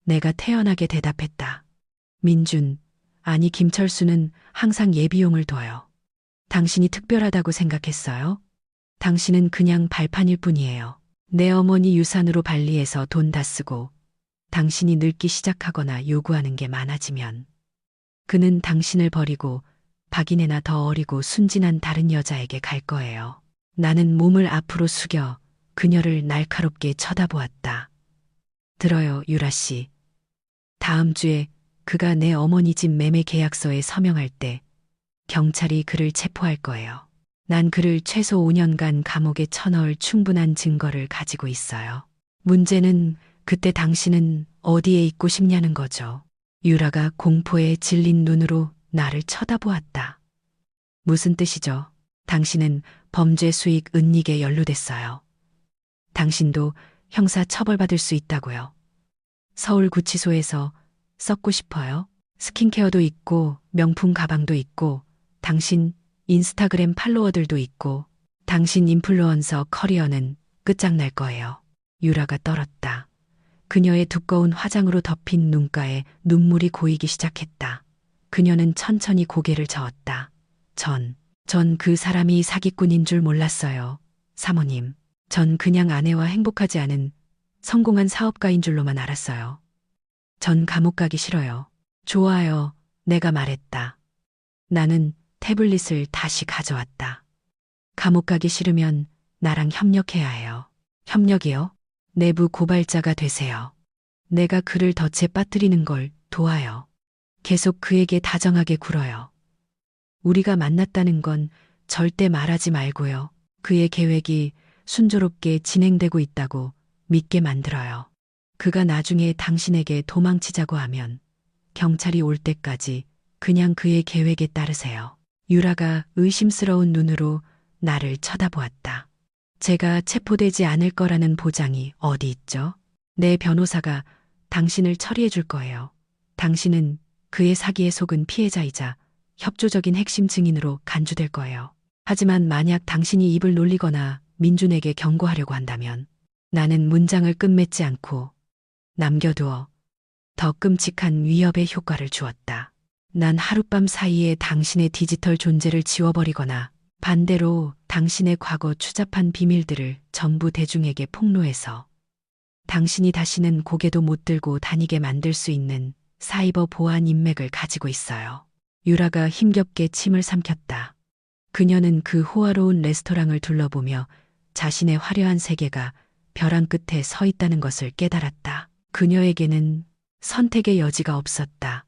내가 태연하게 대답했다. 민준, 아니 김철수는 항상 예비용을 둬요. 당신이 특별하다고 생각했어요? 당신은 그냥 발판일 뿐이에요. 내 어머니 유산으로 발리해서 돈 다 쓰고 당신이 늙기 시작하거나 요구하는 게 많아지면 그는 당신을 버리고 박인혜나 더 어리고 순진한 다른 여자에게 갈 거예요. 나는 몸을 앞으로 숙여 그녀를 날카롭게 쳐다보았다. 들어요, 유라 씨. 다음 주에 그가 내 어머니 집 매매 계약서에 서명할 때 경찰이 그를 체포할 거예요. 난 그를 최소 5년간 감옥에 쳐넣을 충분한 증거를 가지고 있어요. 문제는 그때 당신은 어디에 있고 싶냐는 거죠. 유라가 공포에 질린 눈으로 나를 쳐다보았다. 무슨 뜻이죠? 당신은 범죄 수익 은닉에 연루됐어요. 당신도 형사 처벌받을 수 있다고요. 서울구치소에서 썩고 싶어요? 스킨케어도 있고 명품 가방도 있고 당신 인스타그램 팔로워들도 있고 당신 인플루언서 커리어는 끝장날 거예요. 유라가 떨었다. 그녀의 두꺼운 화장으로 덮인 눈가에 눈물이 고이기 시작했다. 그녀는 천천히 고개를 저었다. 전 그 사람이 사기꾼인 줄 몰랐어요. 사모님. 전 그냥 아내와 행복하지 않은 성공한 사업가인 줄로만 알았어요. 전 감옥 가기 싫어요. 좋아요. 내가 말했다. 나는 태블릿을 다시 가져왔다. 감옥 가기 싫으면 나랑 협력해야 해요. 협력이요? 내부 고발자가 되세요. 내가 그를 덫에 빠뜨리는 걸 도와요. 계속 그에게 다정하게 굴어요. 우리가 만났다는 건 절대 말하지 말고요. 그의 계획이 순조롭게 진행되고 있다고 믿게 만들어요. 그가 나중에 당신에게 도망치자고 하면 경찰이 올 때까지 그냥 그의 계획에 따르세요. 유라가 의심스러운 눈으로 나를 쳐다보았다. 제가 체포되지 않을 거라는 보장이 어디 있죠? 내 변호사가 당신을 처리해 줄 거예요. 당신은 그의 사기에 속은 피해자이자 협조적인 핵심 증인으로 간주될 거예요. 하지만 만약 당신이 입을 놀리거나 민준에게 경고하려고 한다면 나는 문장을 끝맺지 않고 남겨두어 더 끔찍한 위협의 효과를 주었다. 난 하룻밤 사이에 당신의 디지털 존재를 지워버리거나 반대로 당신의 과거 추잡한 비밀들을 전부 대중에게 폭로해서 당신이 다시는 고개도 못 들고 다니게 만들 수 있는 사이버 보안 인맥을 가지고 있어요. 유라가 힘겹게 침을 삼켰다. 그녀는 그 호화로운 레스토랑을 둘러보며 자신의 화려한 세계가 벼랑 끝에 서 있다는 것을 깨달았다. 그녀에게는 선택의 여지가 없었다.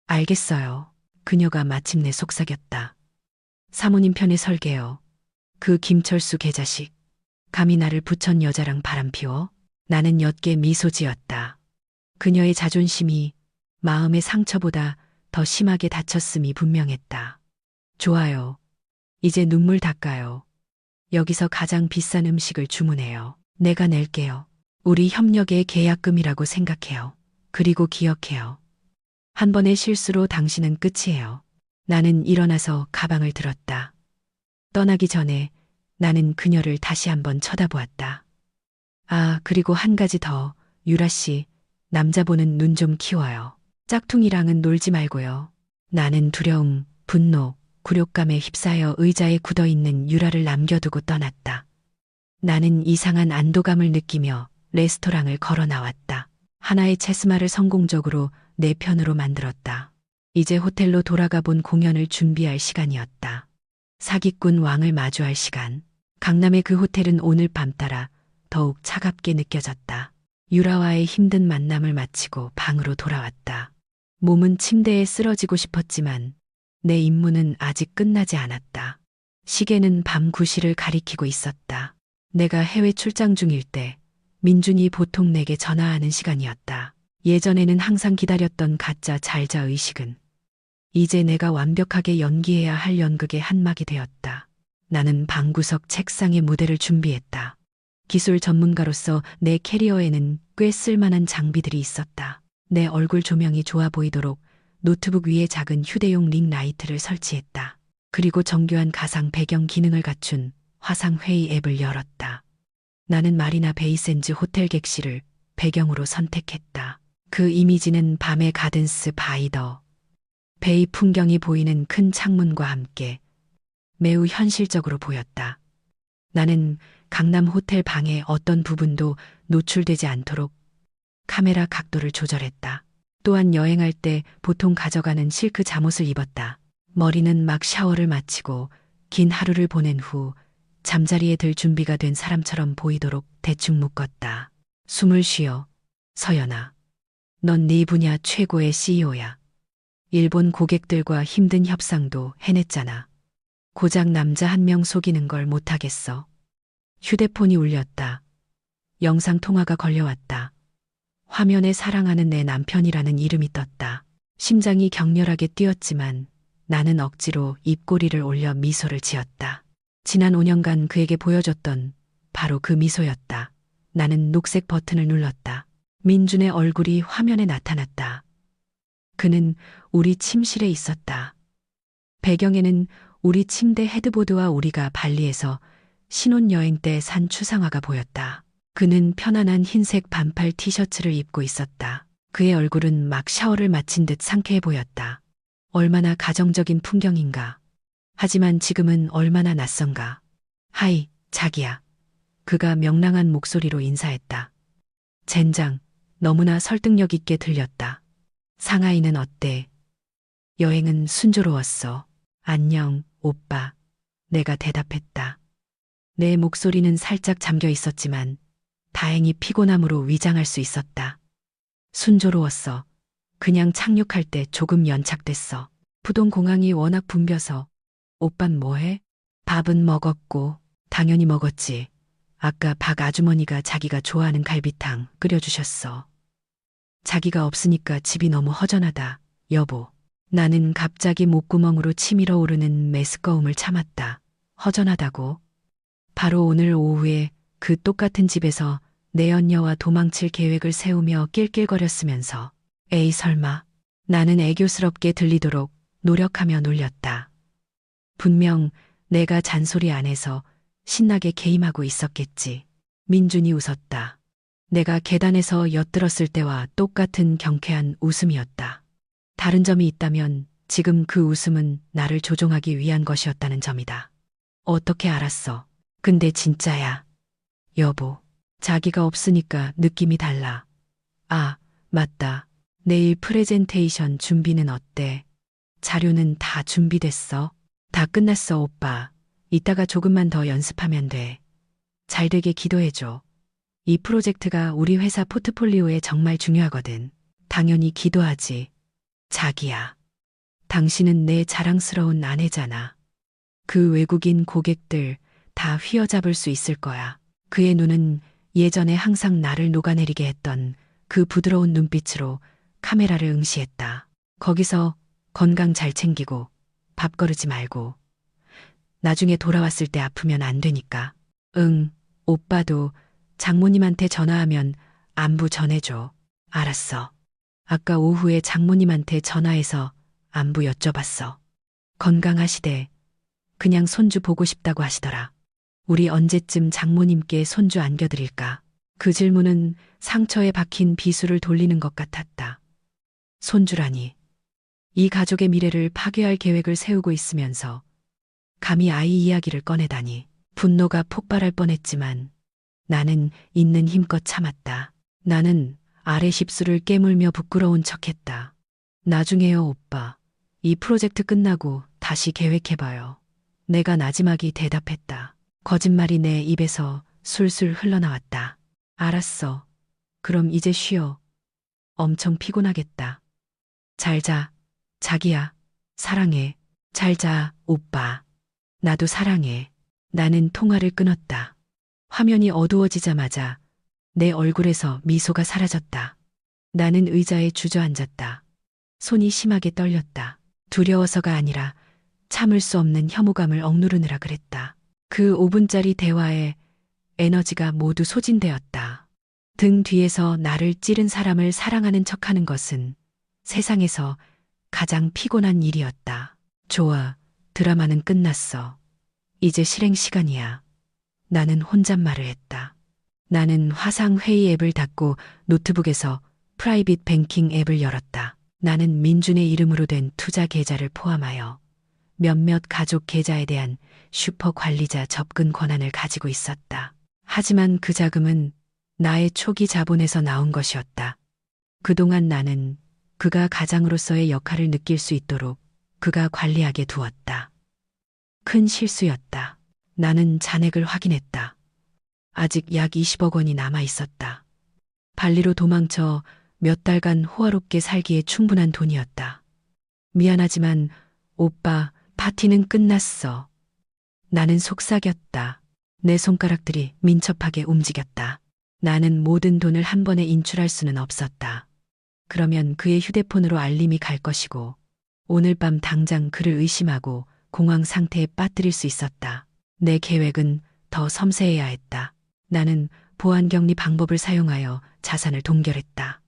알겠어요. 그녀가 마침내 속삭였다. 사모님 편에 설게요. 그 김철수 개자식. 감히 나를 부천 여자랑 바람피워? 나는 옅게 미소 지었다. 그녀의 자존심이 마음의 상처보다 더 심하게 다쳤음이 분명했다. 좋아요. 이제 눈물 닦아요. 여기서 가장 비싼 음식을 주문해요. 내가 낼게요. 우리 협력의 계약금이라고 생각해요. 그리고 기억해요. 한 번의 실수로 당신은 끝이에요. 나는 일어나서 가방을 들었다. 떠나기 전에 나는 그녀를 다시 한번 쳐다보았다. 아, 그리고 한 가지 더. 유라 씨, 남자 보는 눈 좀 키워요. 짝퉁이랑은 놀지 말고요. 나는 두려움, 분노, 굴욕감에 휩싸여 의자에 굳어있는 유라를 남겨두고 떠났다. 나는 이상한 안도감을 느끼며 레스토랑을 걸어 나왔다. 하나의 체스마를 성공적으로 내 편으로 만들었다. 이제 호텔로 돌아가 본 공연을 준비할 시간이었다. 사기꾼 왕을 마주할 시간. 강남의 그 호텔은 오늘 밤 따라 더욱 차갑게 느껴졌다. 유라와의 힘든 만남을 마치고 방으로 돌아왔다. 몸은 침대에 쓰러지고 싶었지만 내 임무는 아직 끝나지 않았다. 시계는 밤 9시를 가리키고 있었다. 내가 해외 출장 중일 때 민준이 보통 내게 전화하는 시간이었다. 예전에는 항상 기다렸던 가짜 잘자 의식은 이제 내가 완벽하게 연기해야 할 연극의 한막이 되었다. 나는 방구석 책상에 무대를 준비했다. 기술 전문가로서 내 캐리어에는 꽤 쓸만한 장비들이 있었다. 내 얼굴 조명이 좋아 보이도록 노트북 위에 작은 휴대용 링 라이트를 설치했다. 그리고 정교한 가상 배경 기능을 갖춘 화상 회의 앱을 열었다. 나는 마리나 베이 샌즈 호텔 객실을 배경으로 선택했다. 그 이미지는 밤의 가든스 바이더 베이 풍경이 보이는 큰 창문과 함께 매우 현실적으로 보였다. 나는 강남 호텔 방의 어떤 부분도 노출되지 않도록 카메라 각도를 조절했다. 또한 여행할 때 보통 가져가는 실크 잠옷을 입었다. 머리는 막 샤워를 마치고 긴 하루를 보낸 후 잠자리에 들 준비가 된 사람처럼 보이도록 대충 묶었다. 숨을 쉬어. 서연아. 넌 네 분야 최고의 CEO야. 일본 고객들과 힘든 협상도 해냈잖아. 고작 남자 한 명 속이는 걸 못하겠어. 휴대폰이 울렸다. 영상 통화가 걸려왔다. 화면에 사랑하는 내 남편이라는 이름이 떴다. 심장이 격렬하게 뛰었지만 나는 억지로 입꼬리를 올려 미소를 지었다. 지난 5년간 그에게 보여줬던 바로 그 미소였다. 나는 녹색 버튼을 눌렀다. 민준의 얼굴이 화면에 나타났다. 그는 우리 침실에 있었다. 배경에는 우리 침대 헤드보드와 우리가 발리에서 신혼여행 때 산 추상화가 보였다. 그는 편안한 흰색 반팔 티셔츠를 입고 있었다. 그의 얼굴은 막 샤워를 마친 듯 상쾌해 보였다. 얼마나 가정적인 풍경인가. 하지만 지금은 얼마나 낯선가. 하이, 자기야. 그가 명랑한 목소리로 인사했다. 젠장, 너무나 설득력 있게 들렸다. 상하이는 어때? 여행은 순조로웠어. 안녕, 오빠. 내가 대답했다. 내 목소리는 살짝 잠겨 있었지만 다행히 피곤함으로 위장할 수 있었다. 순조로웠어. 그냥 착륙할 때 조금 연착됐어. 부동 공항이 워낙 붐벼서. 오빤 뭐해? 밥은 먹었고. 당연히 먹었지. 아까 박 아주머니가 자기가 좋아하는 갈비탕 끓여주셨어. 자기가 없으니까 집이 너무 허전하다. 여보. 나는 갑자기 목구멍으로 치밀어 오르는 메스꺼움을 참았다. 허전하다고? 바로 오늘 오후에 그 똑같은 집에서 내 연녀와 도망칠 계획을 세우며 낄낄거렸으면서 에이 설마. 나는 애교스럽게 들리도록 노력하며 놀렸다. 분명 내가 잔소리 안 해서 신나게 게임하고 있었겠지. 민준이 웃었다. 내가 계단에서 엿들었을 때와 똑같은 경쾌한 웃음이었다. 다른 점이 있다면 지금 그 웃음은 나를 조종하기 위한 것이었다는 점이다. 어떻게 알았어? 근데 진짜야. 여보, 자기가 없으니까 느낌이 달라. 아, 맞다. 내일 프레젠테이션 준비는 어때? 자료는 다 준비됐어? 다 끝났어, 오빠. 이따가 조금만 더 연습하면 돼. 잘 되게 기도해줘. 이 프로젝트가 우리 회사 포트폴리오에 정말 중요하거든. 당연히 기도하지. 자기야. 당신은 내 자랑스러운 아내잖아. 그 외국인 고객들 다 휘어잡을 수 있을 거야. 그의 눈은 예전에 항상 나를 녹아내리게 했던 그 부드러운 눈빛으로 카메라를 응시했다. 거기서 건강 잘 챙기고 밥거르지 말고. 나중에 돌아왔을 때 아프면 안 되니까. 응, 오빠도 장모님한테 전화하면 안부 전해줘. 알았어. 아까 오후에 장모님한테 전화해서 안부 여쭤봤어. 건강하시대. 그냥 손주 보고 싶다고 하시더라. 우리 언제쯤 장모님께 손주 안겨드릴까? 그 질문은 상처에 박힌 비수를 돌리는 것 같았다. 손주라니. 이 가족의 미래를 파괴할 계획을 세우고 있으면서 감히 아이 이야기를 꺼내다니. 분노가 폭발할 뻔했지만 나는 있는 힘껏 참았다. 나는 아래 십수를 깨물며 부끄러운 척했다. 나중에요, 오빠. 이 프로젝트 끝나고 다시 계획해봐요. 내가 나지막이 대답했다. 거짓말이 내 입에서 술술 흘러나왔다. 알았어. 그럼 이제 쉬어. 엄청 피곤하겠다. 잘 자. 자기야. 사랑해. 잘 자, 오빠. 나도 사랑해. 나는 통화를 끊었다. 화면이 어두워지자마자 내 얼굴에서 미소가 사라졌다. 나는 의자에 주저앉았다. 손이 심하게 떨렸다. 두려워서가 아니라 참을 수 없는 혐오감을 억누르느라 그랬다. 그 5분짜리 대화에 에너지가 모두 소진되었다. 등 뒤에서 나를 찌른 사람을 사랑하는 척하는 것은 세상에서 가장 피곤한 일이었다. 좋아, 드라마는 끝났어. 이제 실행 시간이야. 나는 혼잣말을 했다. 나는 화상 회의 앱을 닫고 노트북에서 프라이빗 뱅킹 앱을 열었다. 나는 민준의 이름으로 된 투자 계좌를 포함하여 몇몇 가족 계좌에 대한 슈퍼 관리자 접근 권한을 가지고 있었다. 하지만 그 자금은 나의 초기 자본에서 나온 것이었다. 그동안 나는 그가 가장으로서의 역할을 느낄 수 있도록 그가 관리하게 두었다. 큰 실수였다. 나는 잔액을 확인했다. 아직 약 20억 원이 남아 있었다. 발리로 도망쳐 몇 달간 호화롭게 살기에 충분한 돈이었다. 미안하지만 오빠, 파티는 끝났어. 나는 속삭였다. 내 손가락들이 민첩하게 움직였다. 나는 모든 돈을 한 번에 인출할 수는 없었다. 그러면 그의 휴대폰으로 알림이 갈 것이고 오늘 밤 당장 그를 의심하고 공황 상태에 빠뜨릴 수 있었다. 내 계획은 더 섬세해야 했다. 나는 보안 격리 방법을 사용하여 자산을 동결했다.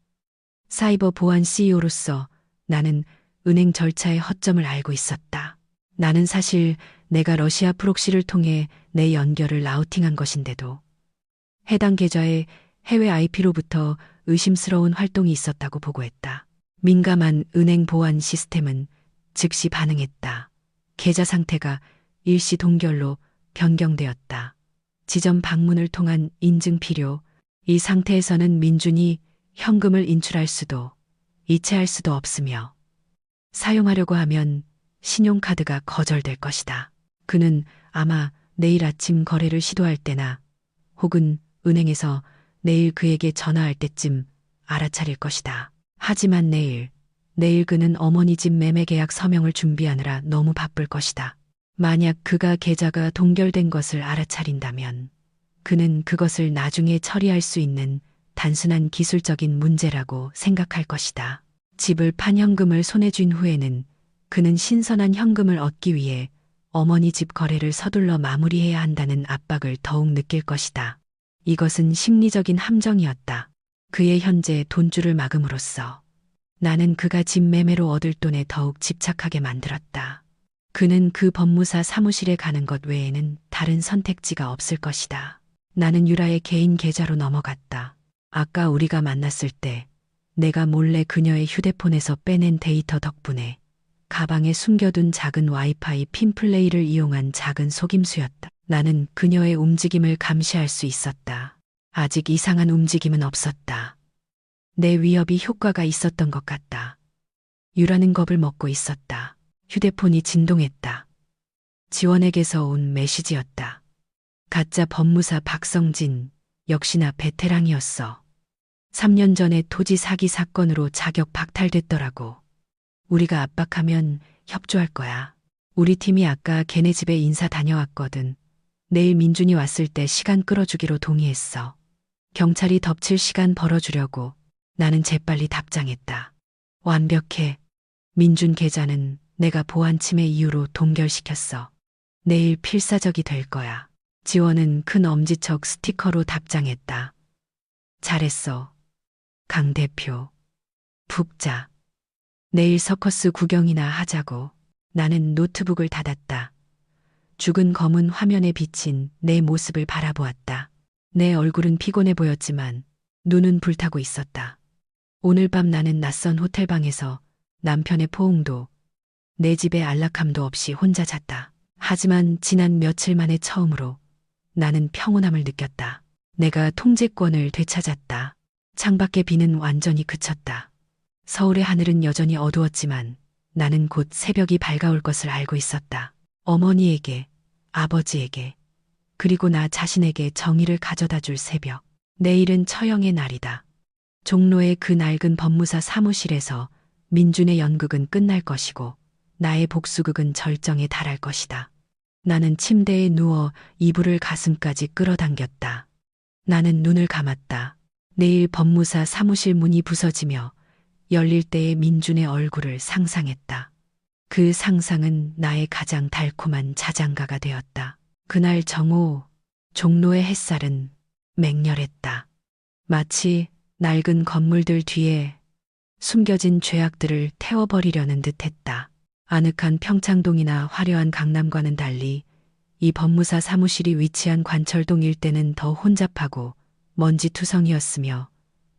사이버 보안 CEO로서 나는 은행 절차의 허점을 알고 있었다. 나는 사실 내가 러시아 프록시를 통해 내 연결을 라우팅한 것인데도 해당 계좌에 해외 IP로부터 의심스러운 활동이 있었다고 보고했다. 민감한 은행 보안 시스템은 즉시 반응했다. 계좌 상태가 일시 동결로 변경되었다. 지점 방문을 통한 인증 필요. 이 상태에서는 민준이 현금을 인출할 수도 이체할 수도 없으며 사용하려고 하면 신용카드가 거절될 것이다. 그는 아마 내일 아침 거래를 시도할 때나 혹은 은행에서 내일 그에게 전화할 때쯤 알아차릴 것이다. 하지만 내일 그는 어머니 집 매매 계약 서명을 준비하느라 너무 바쁠 것이다. 만약 그가 계좌가 동결된 것을 알아차린다면 그는 그것을 나중에 처리할 수 있는 단순한 기술적인 문제라고 생각할 것이다. 집을 판 현금을 손에 쥔 후에는 그는 신선한 현금을 얻기 위해 어머니 집 거래를 서둘러 마무리해야 한다는 압박을 더욱 느낄 것이다. 이것은 심리적인 함정이었다. 그의 현재 돈줄을 막음으로써 나는 그가 집 매매로 얻을 돈에 더욱 집착하게 만들었다. 그는 그 법무사 사무실에 가는 것 외에는 다른 선택지가 없을 것이다. 나는 유라의 개인 계좌로 넘어갔다. 아까 우리가 만났을 때 내가 몰래 그녀의 휴대폰에서 빼낸 데이터 덕분에 가방에 숨겨둔 작은 와이파이 핀 플레이를 이용한 작은 속임수였다. 나는 그녀의 움직임을 감시할 수 있었다. 아직 이상한 움직임은 없었다. 내 위협이 효과가 있었던 것 같다. 유라는 겁을 먹고 있었다. 휴대폰이 진동했다. 지원에게서 온 메시지였다. 가짜 법무사 박성진, 역시나 베테랑이었어. 3년 전에 토지 사기 사건으로 자격 박탈됐더라고. 우리가 압박하면 협조할 거야. 우리 팀이 아까 걔네 집에 인사 다녀왔거든. 내일 민준이 왔을 때 시간 끌어주기로 동의했어. 경찰이 덮칠 시간 벌어주려고 나는 재빨리 답장했다. 완벽해. 민준 계좌는 내가 보안 침해 이유로 동결시켰어. 내일 필사적이 될 거야. 지원은 큰 엄지척 스티커로 답장했다. 잘했어. 강 대표. 푹 자. 내일 서커스 구경이나 하자고. 나는 노트북을 닫았다. 죽은 검은 화면에 비친 내 모습을 바라보았다. 내 얼굴은 피곤해 보였지만 눈은 불타고 있었다. 오늘 밤 나는 낯선 호텔방에서 남편의 포옹도 내 집의 안락함도 없이 혼자 잤다. 하지만 지난 며칠 만에 처음으로 나는 평온함을 느꼈다. 내가 통제권을 되찾았다. 창밖의 비는 완전히 그쳤다. 서울의 하늘은 여전히 어두웠지만 나는 곧 새벽이 밝아올 것을 알고 있었다. 어머니에게, 아버지에게, 그리고 나 자신에게 정의를 가져다 줄 새벽. 내일은 처형의 날이다. 종로의 그 낡은 법무사 사무실에서 민준의 연극은 끝날 것이고 나의 복수극은 절정에 달할 것이다. 나는 침대에 누워 이불을 가슴까지 끌어당겼다. 나는 눈을 감았다. 내일 법무사 사무실 문이 부서지며 열릴 때의 민준의 얼굴을 상상했다. 그 상상은 나의 가장 달콤한 자장가가 되었다. 그날 정오, 종로의 햇살은 맹렬했다. 마치 낡은 건물들 뒤에 숨겨진 죄악들을 태워버리려는 듯했다. 아늑한 평창동이나 화려한 강남과는 달리 이 법무사 사무실이 위치한 관철동 일대는 더 혼잡하고 먼지투성이었으며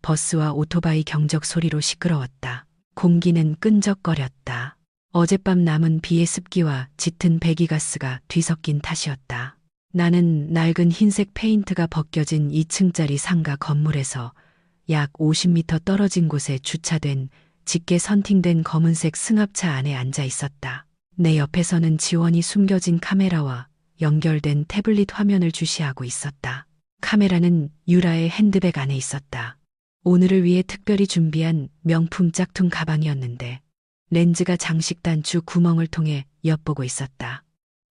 버스와 오토바이 경적 소리로 시끄러웠다. 공기는 끈적거렸다. 어젯밤 남은 비의 습기와 짙은 배기가스가 뒤섞인 탓이었다. 나는 낡은 흰색 페인트가 벗겨진 2층짜리 상가 건물에서 약 50m 떨어진 곳에 주차된 짙게 선팅된 검은색 승합차 안에 앉아 있었다. 내 옆에서는 지원이 숨겨진 카메라와 연결된 태블릿 화면을 주시하고 있었다. 카메라는 유라의 핸드백 안에 있었다. 오늘을 위해 특별히 준비한 명품 짝퉁 가방이었는데 렌즈가 장식 단추 구멍을 통해 엿보고 있었다.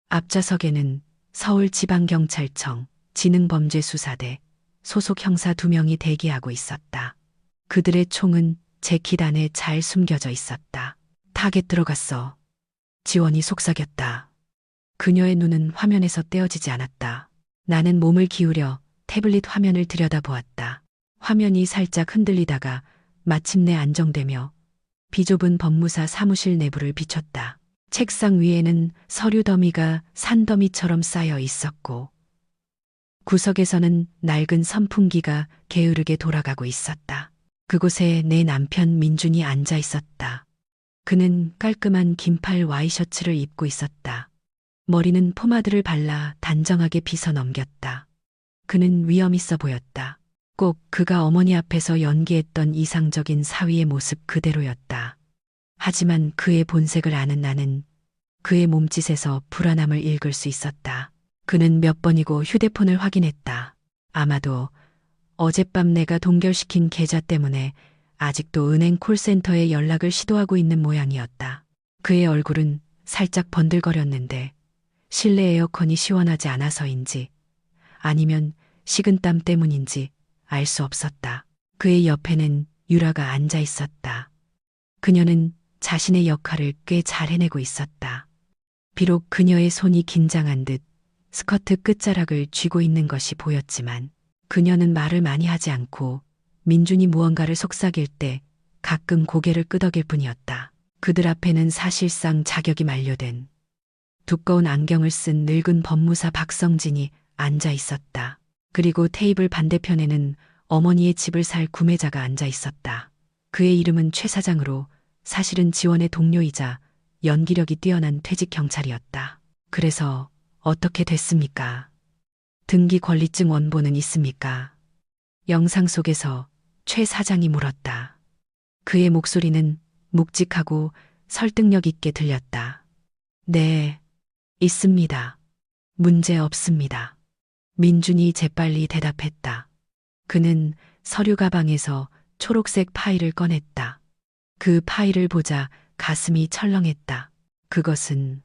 앞좌석에는 서울지방경찰청 지능범죄수사대 소속 형사 2명이 대기하고 있었다. 그들의 총은 재킷 안에 잘 숨겨져 있었다. 타겟 들어갔어. 지원이 속삭였다. 그녀의 눈은 화면에서 떼어지지 않았다. 나는 몸을 기울여 태블릿 화면을 들여다보았다. 화면이 살짝 흔들리다가 마침내 안정되며 비좁은 법무사 사무실 내부를 비췄다. 책상 위에는 서류 더미가 산더미처럼 쌓여 있었고 구석에서는 낡은 선풍기가 게으르게 돌아가고 있었다. 그곳에 내 남편 민준이 앉아 있었다. 그는 깔끔한 긴팔 와이셔츠를 입고 있었다. 머리는 포마드를 발라 단정하게 빗어 넘겼다. 그는 위험 있어 보였다. 꼭 그가 어머니 앞에서 연기했던 이상적인 사위의 모습 그대로였다. 하지만 그의 본색을 아는 나는 그의 몸짓에서 불안함을 읽을 수 있었다. 그는 몇 번이고 휴대폰을 확인했다. 아마도 어젯밤 내가 동결시킨 계좌 때문에 아직도 은행 콜센터에 연락을 시도하고 있는 모양이었다. 그의 얼굴은 살짝 번들거렸는데 실내 에어컨이 시원하지 않아서인지 아니면 식은땀 때문인지 알 수 없었다. 그의 옆에는 유라가 앉아 있었다. 그녀는 자신의 역할을 꽤 잘 해내고 있었다. 비록 그녀의 손이 긴장한 듯 스커트 끝자락을 쥐고 있는 것이 보였지만 그녀는 말을 많이 하지 않고 민준이 무언가를 속삭일 때 가끔 고개를 끄덕일 뿐이었다. 그들 앞에는 사실상 자격이 만료된 두꺼운 안경을 쓴 늙은 법무사 박성진이 앉아 있었다. 그리고 테이블 반대편에는 어머니의 집을 살 구매자가 앉아 있었다. 그의 이름은 최 사장으로 사실은 지원의 동료이자 연기력이 뛰어난 퇴직 경찰이었다. 그래서 어떻게 됐습니까? 등기 권리증 원본은 있습니까? 영상 속에서 최 사장이 물었다. 그의 목소리는 묵직하고 설득력 있게 들렸다. 네, 있습니다. 문제 없습니다. 민준이 재빨리 대답했다. 그는 서류 가방에서 초록색 파일을 꺼냈다. 그 파일을 보자 가슴이 철렁했다. 그것은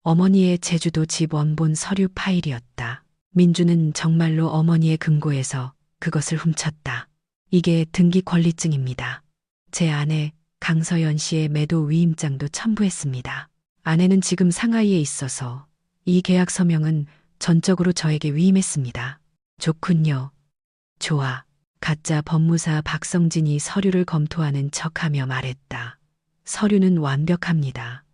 어머니의 제주도 집 원본 서류 파일이었다. 민준은 정말로 어머니의 금고에서 그것을 훔쳤다. 이게 등기 권리증입니다. 제 아내 강서연 씨의 매도 위임장도 첨부했습니다. 아내는 지금 상하이에 있어서 이 계약 서명은 전적으로 저에게 위임했습니다. 좋군요. 좋아. 가짜 법무사 박성진이 서류를 검토하는 척하며 말했다. 서류는 완벽합니다.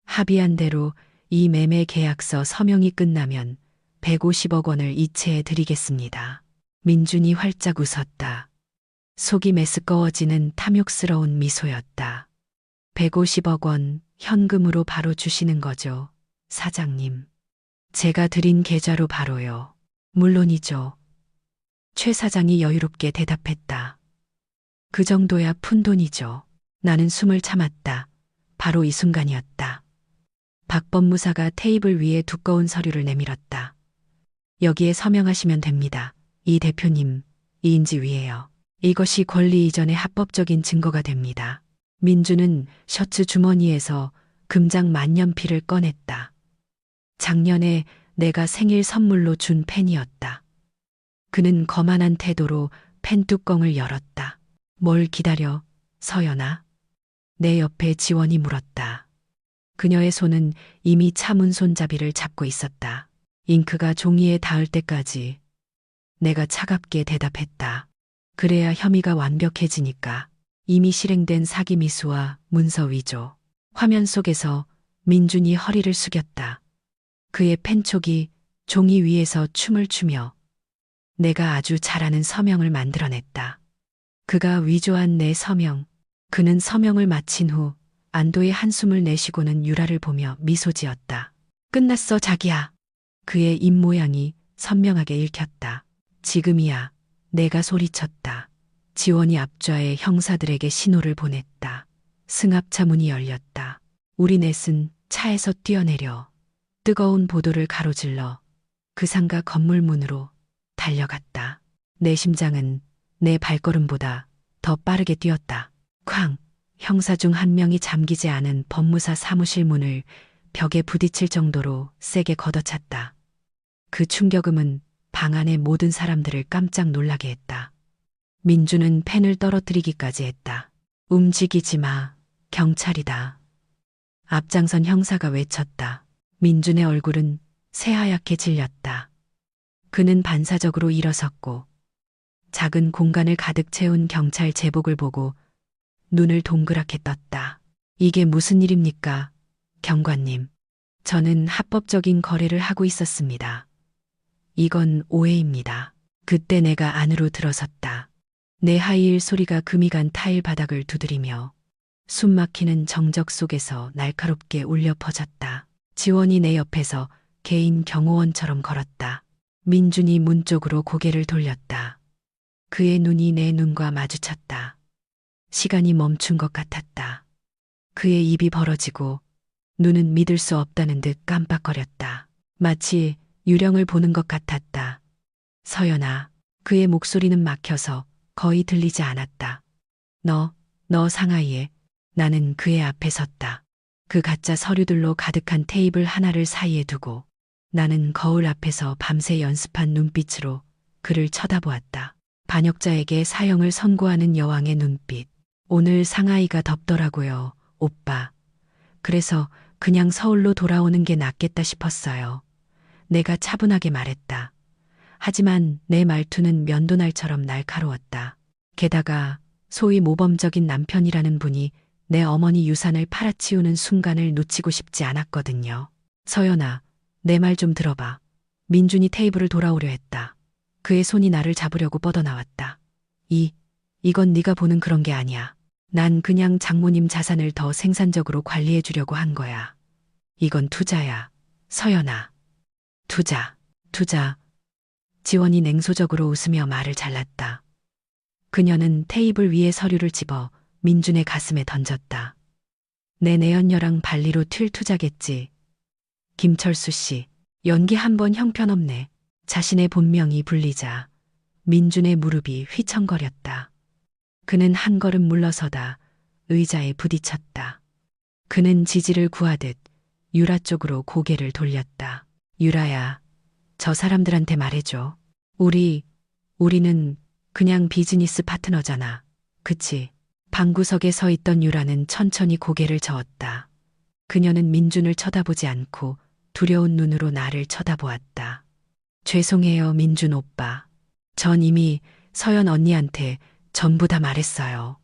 합의한 대로 이 매매 계약서 서명이 끝나면 150억 원을 이체해 드리겠습니다. 민준이 활짝 웃었다. 속이 메스꺼워지는 탐욕스러운 미소였다. 150억 원 현금으로 바로 주시는 거죠, 사장님. 제가 드린 계좌로 바로요. 물론이죠. 최 사장이 여유롭게 대답했다. 그 정도야 푼돈이죠. 나는 숨을 참았다. 바로 이 순간이었다. 박 법무사가 테이블 위에 두꺼운 서류를 내밀었다. 여기에 서명하시면 됩니다. 이 대표님, 이 인지 위에요. 이것이 권리 이전의 합법적인 증거가 됩니다. 민주는 셔츠 주머니에서 금장 만년필을 꺼냈다. 작년에 내가 생일 선물로 준 펜이었다. 그는 거만한 태도로 펜 뚜껑을 열었다. 뭘 기다려, 서연아? 내 옆에 지원이 물었다. 그녀의 손은 이미 차문 손잡이를 잡고 있었다. 잉크가 종이에 닿을 때까지 내가 차갑게 대답했다. 그래야 혐의가 완벽해지니까. 이미 실행된 사기 미수와 문서 위조. 화면 속에서 민준이 허리를 숙였다. 그의 펜촉이 종이 위에서 춤을 추며 내가 아주 잘하는 서명을 만들어냈다. 그가 위조한 내 서명. 그는 서명을 마친 후 안도의 한숨을 내쉬고는 유라를 보며 미소 지었다. 끝났어, 자기야. 그의 입모양이 선명하게 읽혔다. 지금이야. 내가 소리쳤다. 지원이 앞좌의 형사들에게 신호를 보냈다. 승합차 문이 열렸다. 우리 넷은 차에서 뛰어내려 뜨거운 보도를 가로질러 그 상가 건물 문으로 달려갔다. 내 심장은 내 발걸음보다 더 빠르게 뛰었다. 쾅! 형사 중 한 명이 잠기지 않은 법무사 사무실 문을 벽에 부딪힐 정도로 세게 걷어찼다. 그 충격음은 방 안의 모든 사람들을 깜짝 놀라게 했다. 민주는 펜을 떨어뜨리기까지 했다. 움직이지 마. 경찰이다. 앞장선 형사가 외쳤다. 민준의 얼굴은 새하얗게 질렸다. 그는 반사적으로 일어섰고 작은 공간을 가득 채운 경찰 제복을 보고 눈을 동그랗게 떴다. 이게 무슨 일입니까, 경관님? 저는 합법적인 거래를 하고 있었습니다. 이건 오해입니다. 그때 내가 안으로 들어섰다. 내 하이힐 소리가 금이 간 타일 바닥을 두드리며 숨막히는 정적 속에서 날카롭게 울려 퍼졌다. 지원이 내 옆에서 개인 경호원처럼 걸었다. 민준이 문 쪽으로 고개를 돌렸다. 그의 눈이 내 눈과 마주쳤다. 시간이 멈춘 것 같았다. 그의 입이 벌어지고 눈은 믿을 수 없다는 듯 깜빡거렸다. 마치 유령을 보는 것 같았다. 서연아. 그의 목소리는 막혀서 거의 들리지 않았다. 너 상하이에. 나는 그의 앞에 섰다. 그 가짜 서류들로 가득한 테이블 하나를 사이에 두고 나는 거울 앞에서 밤새 연습한 눈빛으로 그를 쳐다보았다. 반역자에게 사형을 선고하는 여왕의 눈빛. 오늘 상하이가 덥더라고요, 오빠. 그래서 그냥 서울로 돌아오는 게 낫겠다 싶었어요. 내가 차분하게 말했다. 하지만 내 말투는 면도날처럼 날카로웠다. 게다가 소위 모범적인 남편이라는 분이 내 어머니 유산을 팔아치우는 순간을 놓치고 싶지 않았거든요. 서연아, 내 말 좀 들어봐. 민준이 테이블을 돌아오려 했다. 그의 손이 나를 잡으려고 뻗어나왔다. 이건 네가 보는 그런 게 아니야. 난 그냥 장모님 자산을 더 생산적으로 관리해 주려고 한 거야. 이건 투자야. 서연아. 투자. 지원이 냉소적으로 웃으며 말을 잘랐다. 그녀는 테이블 위에 서류를 집어 민준의 가슴에 던졌다. 내 내연녀랑 발리로 튈 투자겠지. 김철수 씨, 연기 한 번 형편없네. 자신의 본명이 불리자 민준의 무릎이 휘청거렸다. 그는 한 걸음 물러서다 의자에 부딪혔다. 그는 지지를 구하듯 유라 쪽으로 고개를 돌렸다. 유라야, 저 사람들한테 말해줘. 우리는 그냥 비즈니스 파트너잖아. 그치? 방구석에 서 있던 유라는 천천히 고개를 저었다. 그녀는 민준을 쳐다보지 않고 두려운 눈으로 나를 쳐다보았다. 죄송해요, 민준 오빠. 전 이미 서연 언니한테 전부 다 말했어요.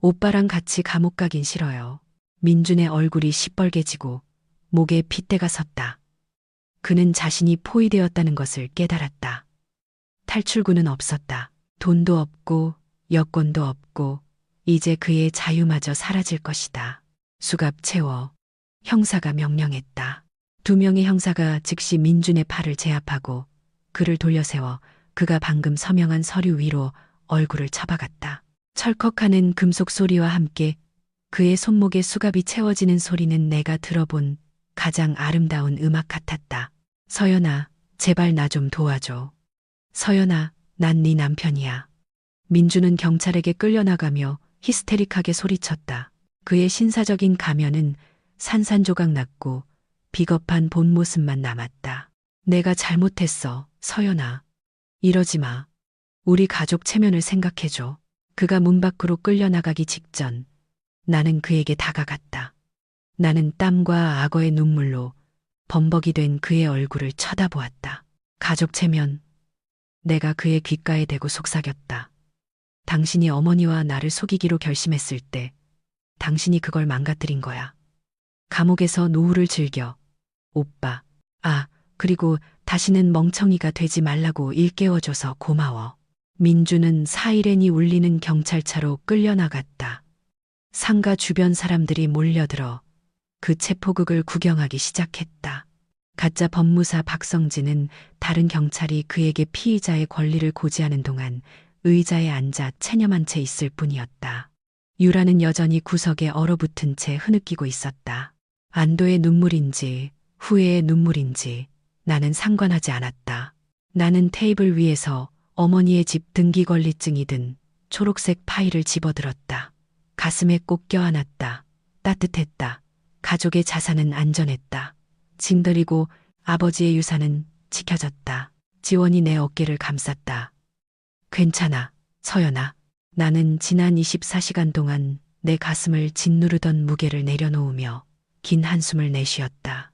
오빠랑 같이 감옥 가긴 싫어요. 민준의 얼굴이 시뻘개지고 목에 핏대가 섰다. 그는 자신이 포위되었다는 것을 깨달았다. 탈출구는 없었다. 돈도 없고 여권도 없고 이제 그의 자유마저 사라질 것이다. 수갑 채워. 형사가 명령했다. 2명의 형사가 즉시 민준의 팔을 제압하고 그를 돌려세워 그가 방금 서명한 서류 위로 얼굴을 쳐박았다. 철컥하는 금속 소리와 함께 그의 손목에 수갑이 채워지는 소리는 내가 들어본 가장 아름다운 음악 같았다. 서연아, 제발 나 좀 도와줘. 서연아, 난 네 남편이야. 민준은 경찰에게 끌려나가며 히스테릭하게 소리쳤다. 그의 신사적인 가면은 산산조각 났고 비겁한 본 모습만 남았다. 내가 잘못했어, 서연아. 이러지 마. 우리 가족 체면을 생각해줘. 그가 문 밖으로 끌려나가기 직전 나는 그에게 다가갔다. 나는 땀과 악어의 눈물로 범벅이 된 그의 얼굴을 쳐다보았다. 가족 체면. 내가 그의 귓가에 대고 속삭였다. 당신이 어머니와 나를 속이기로 결심했을 때 당신이 그걸 망가뜨린 거야. 감옥에서 노후를 즐겨. 오빠. 아, 그리고 다시는 멍청이가 되지 말라고 일깨워줘서 고마워. 민주는 사이렌이 울리는 경찰차로 끌려나갔다. 상가 주변 사람들이 몰려들어 그 체포극을 구경하기 시작했다. 가짜 법무사 박성진은 다른 경찰이 그에게 피의자의 권리를 고지하는 동안 의자에 앉아 체념한 채 있을 뿐이었다. 유라는 여전히 구석에 얼어붙은 채 흐느끼고 있었다. 안도의 눈물인지 후회의 눈물인지 나는 상관하지 않았다. 나는 테이블 위에서 어머니의 집 등기권리증이 든 초록색 파일을 집어들었다. 가슴에 꼭 껴안았다. 따뜻했다. 가족의 자산은 안전했다. 징그리고 아버지의 유산은 지켜졌다. 지원이 내 어깨를 감쌌다. 괜찮아, 서연아. 나는 지난 24시간 동안 내 가슴을 짓누르던 무게를 내려놓으며 긴 한숨을 내쉬었다.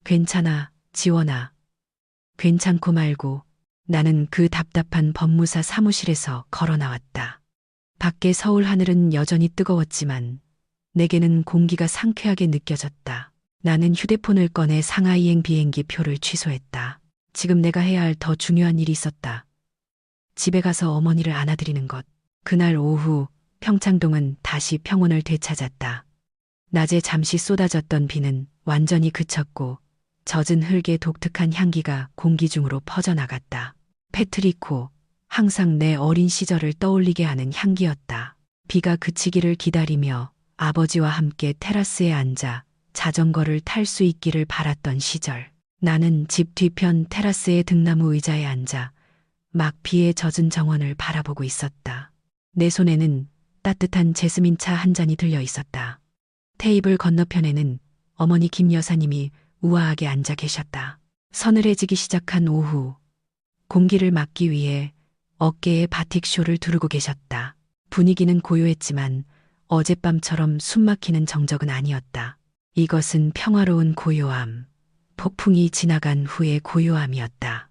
괜찮아, 지원아. 괜찮고 말고 나는 그 답답한 법무사 사무실에서 걸어 나왔다. 밖에 서울 하늘은 여전히 뜨거웠지만 내게는 공기가 상쾌하게 느껴졌다. 나는 휴대폰을 꺼내 상하이행 비행기 표를 취소했다. 지금 내가 해야 할 더 중요한 일이 있었다. 집에 가서 어머니를 안아드리는 것. 그날 오후 평창동은 다시 평온을 되찾았다. 낮에 잠시 쏟아졌던 비는 완전히 그쳤고 젖은 흙의 독특한 향기가 공기 중으로 퍼져나갔다. 페트리코, 항상 내 어린 시절을 떠올리게 하는 향기였다. 비가 그치기를 기다리며 아버지와 함께 테라스에 앉아 자전거를 탈 수 있기를 바랐던 시절. 나는 집 뒤편 테라스의 등나무 의자에 앉아 막 비에 젖은 정원을 바라보고 있었다. 내 손에는 따뜻한 제스민차 한 잔이 들려 있었다. 테이블 건너편에는 어머니 김 여사님이 우아하게 앉아 계셨다. 서늘해지기 시작한 오후, 공기를 막기 위해 어깨에 바틱쇼를 두르고 계셨다. 분위기는 고요했지만 어젯밤처럼 숨막히는 정적은 아니었다. 이것은 평화로운 고요함, 폭풍이 지나간 후의 고요함이었다.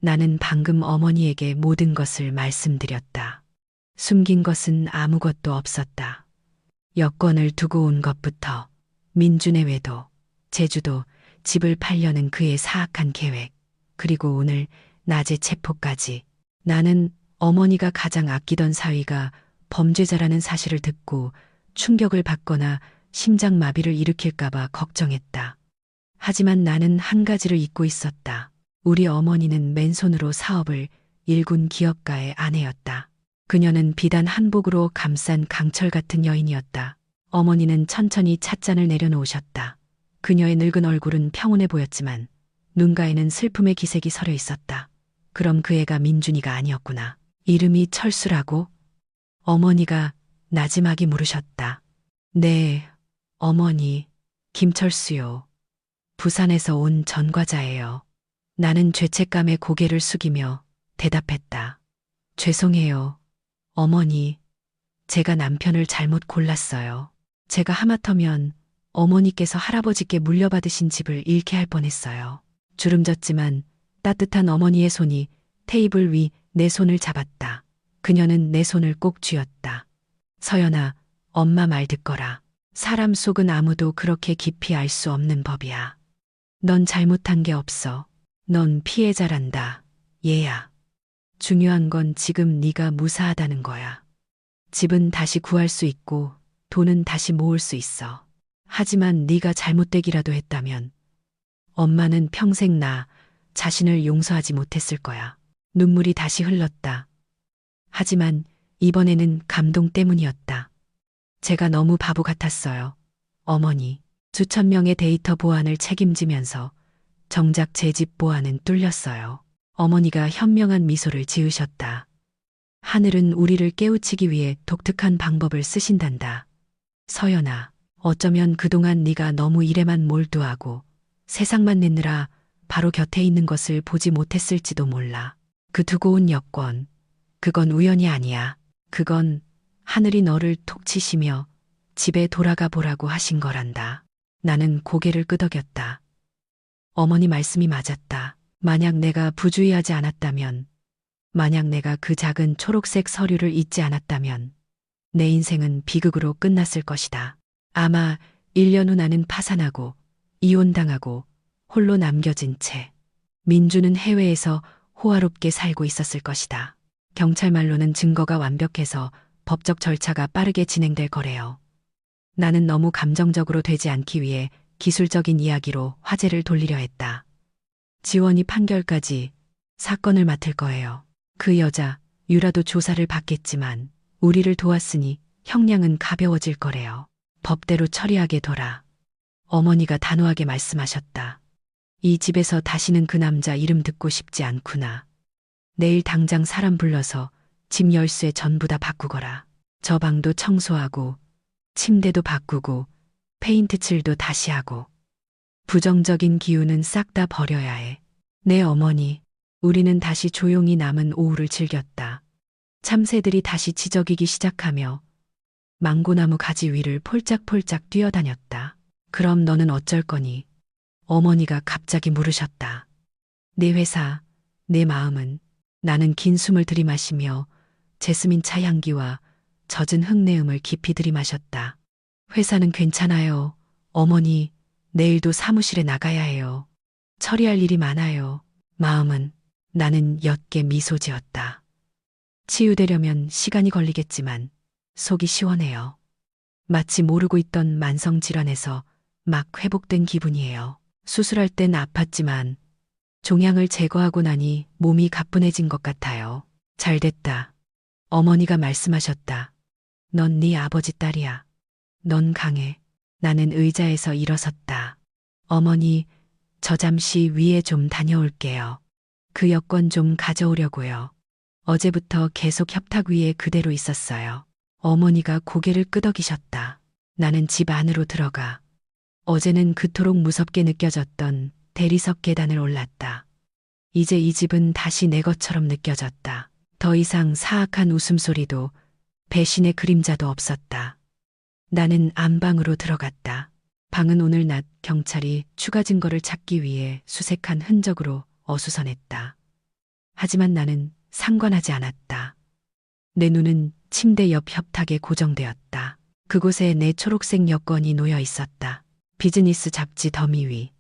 나는 방금 어머니에게 모든 것을 말씀드렸다. 숨긴 것은 아무것도 없었다. 여권을 두고 온 것부터 민준의 외도, 제주도, 집을 팔려는 그의 사악한 계획, 그리고 오늘 낮의 체포까지. 나는 어머니가 가장 아끼던 사위가 범죄자라는 사실을 듣고 충격을 받거나 심장마비를 일으킬까봐 걱정했다. 하지만 나는 한 가지를 잊고 있었다. 우리 어머니는 맨손으로 사업을 일군 기업가의 아내였다. 그녀는 비단 한복으로 감싼 강철 같은 여인이었다. 어머니는 천천히 찻잔을 내려놓으셨다. 그녀의 늙은 얼굴은 평온해 보였지만 눈가에는 슬픔의 기색이 서려 있었다. 그럼 그 애가 민준이가 아니었구나. 이름이 철수라고? 어머니가 나지막이 물으셨다. 네, 어머니, 김철수요. 부산에서 온 전과자예요. 나는 죄책감에 고개를 숙이며 대답했다. 죄송해요, 어머니. 제가 남편을 잘못 골랐어요. 제가 하마터면 어머니께서 할아버지께 물려받으신 집을 잃게 할 뻔했어요. 주름졌지만 따뜻한 어머니의 손이 테이블 위 내 손을 잡았다. 그녀는 내 손을 꼭 쥐었다. 서연아, 엄마 말 듣거라. 사람 속은 아무도 그렇게 깊이 알 수 없는 법이야. 넌 잘못한 게 없어. 넌 피해자란다. 얘야. 중요한 건 지금 네가 무사하다는 거야. 집은 다시 구할 수 있고 돈은 다시 모을 수 있어. 하지만 네가 잘못되기라도 했다면 엄마는 평생 나 자신을 용서하지 못했을 거야. 눈물이 다시 흘렀다. 하지만 이번에는 감동 때문이었다. 제가 너무 바보 같았어요. 어머니, 수천 명의 데이터 보안을 책임지면서 정작 제 집 보안은 뚫렸어요. 어머니가 현명한 미소를 지으셨다. 하늘은 우리를 깨우치기 위해 독특한 방법을 쓰신단다. 서연아, 어쩌면 그동안 네가 너무 일에만 몰두하고 세상만 내느라 바로 곁에 있는 것을 보지 못했을지도 몰라. 그 두고 온 여권, 그건 우연이 아니야. 그건 하늘이 너를 톡 치시며 집에 돌아가 보라고 하신 거란다. 나는 고개를 끄덕였다. 어머니 말씀이 맞았다. 만약 내가 부주의하지 않았다면 만약 내가 그 작은 초록색 서류를 잊지 않았다면 내 인생은 비극으로 끝났을 것이다. 아마 1년 후 나는 파산하고 이혼당하고 홀로 남겨진 채 민주는 해외에서 호화롭게 살고 있었을 것이다. 경찰 말로는 증거가 완벽해서 법적 절차가 빠르게 진행될 거래요. 나는 너무 감정적으로 되지 않기 위해 기술적인 이야기로 화제를 돌리려 했다. 지원이 판결까지 사건을 맡을 거예요. 그 여자, 유라도 조사를 받겠지만 우리를 도왔으니 형량은 가벼워질 거래요. 법대로 처리하게 둬라. 어머니가 단호하게 말씀하셨다. 이 집에서 다시는 그 남자 이름 듣고 싶지 않구나. 내일 당장 사람 불러서 집 열쇠 전부 다 바꾸거라. 저 방도 청소하고 침대도 바꾸고 페인트 칠도 다시 하고 부정적인 기운은 싹 다 버려야 해. 네 어머니, 우리는 다시 조용히 남은 오후를 즐겼다. 참새들이 다시 지저귀기 시작하며 망고나무 가지 위를 폴짝폴짝 뛰어다녔다. 그럼 너는 어쩔 거니? 어머니가 갑자기 물으셨다. 내 회사, 내 마음은. 나는 긴 숨을 들이마시며 제스민 차 향기와 젖은 흙내음을 깊이 들이마셨다. 회사는 괜찮아요. 어머니, 내일도 사무실에 나가야 해요. 처리할 일이 많아요. 마음은. 나는 옅게 미소 지었다. 치유되려면 시간이 걸리겠지만 속이 시원해요. 마치 모르고 있던 만성질환에서 막 회복된 기분이에요. 수술할 땐 아팠지만 종양을 제거하고 나니 몸이 가뿐해진 것 같아요. 잘 됐다. 어머니가 말씀하셨다. 넌 네 아버지 딸이야. 넌 강해. 나는 의자에서 일어섰다. 어머니, 저 잠시 위에 좀 다녀올게요. 그 여권 좀 가져오려고요. 어제부터 계속 협탁 위에 그대로 있었어요. 어머니가 고개를 끄덕이셨다. 나는 집 안으로 들어가. 어제는 그토록 무섭게 느껴졌던 대리석 계단을 올랐다. 이제 이 집은 다시 내 것처럼 느껴졌다. 더 이상 사악한 웃음소리도 배신의 그림자도 없었다. 나는 안방으로 들어갔다. 방은 오늘 낮 경찰이 추가 증거를 찾기 위해 수색한 흔적으로 어수선했다. 하지만 나는 상관하지 않았다. 내 눈은 침대 옆 협탁에 고정되었다. 그곳에 내 초록색 여권이 놓여 있었다. 비즈니스 잡지 더미 위.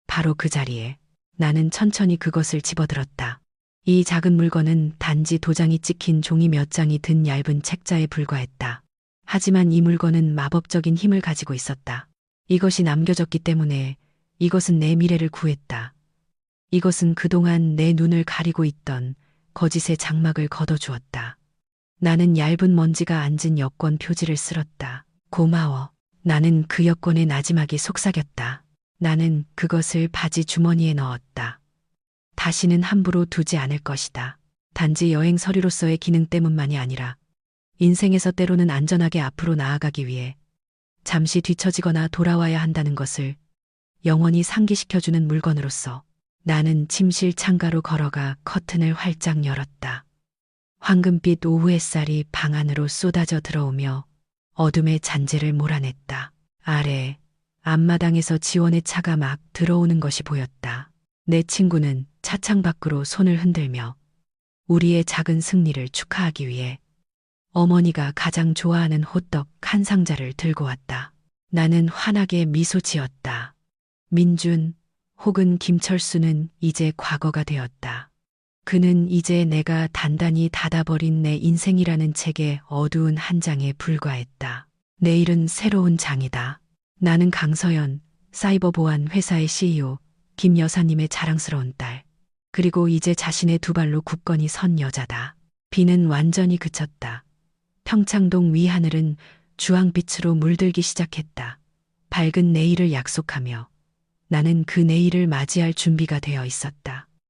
바로 그 자리에 나는 천천히 그것을 집어들었다. 이 작은 물건은 단지 도장이 찍힌 종이 몇 장이 든 얇은 책자에 불과했다. 하지만 이 물건은 마법적인 힘을 가지고 있었다. 이것이 남겨졌기 때문에 이것은 내 미래를 구했다. 이것은 그동안 내 눈을 가리고 있던 거짓의 장막을 걷어주었다. 나는 얇은 먼지가 앉은 여권 표지를 쓸었다. 고마워. 나는 그 여권에 나지막이 속삭였다. 나는 그것을 바지 주머니에 넣었다. 다시는 함부로 두지 않을 것이다. 단지 여행 서류로서의 기능 때문만이 아니라 인생에서 때로는 안전하게 앞으로 나아가기 위해 잠시 뒤처지거나 돌아와야 한다는 것을 영원히 상기시켜주는 물건으로서 나는 침실 창가로 걸어가 커튼을 활짝 열었다. 황금빛 오후 햇살이 방 안으로 쏟아져 들어오며 어둠의 잔재를 몰아냈다. 아래 앞마당에서 지원의 차가 막 들어오는 것이 보였다. 내 친구는 차창 밖으로 손을 흔들며 우리의 작은 승리를 축하하기 위해 어머니가 가장 좋아하는 호떡 한 상자를 들고 왔다. 나는 환하게 미소 지었다. 민준 혹은 김철수는 이제 과거가 되었다. 그는 이제 내가 단단히 닫아버린 내 인생이라는 책의 어두운 한 장에 불과했다. 내일은 새로운 장이다. 나는 강서연, 사이버 보안 회사의 CEO, 김 여사님의 자랑스러운 딸. 그리고 이제 자신의 두 발로 굳건히 선 여자다. 비는 완전히 그쳤다. 평창동 위하늘은 주황빛으로 물들기 시작했다. 밝은 내일을 약속하며 나는 그 내일을 맞이할 준비가 되어 있었다.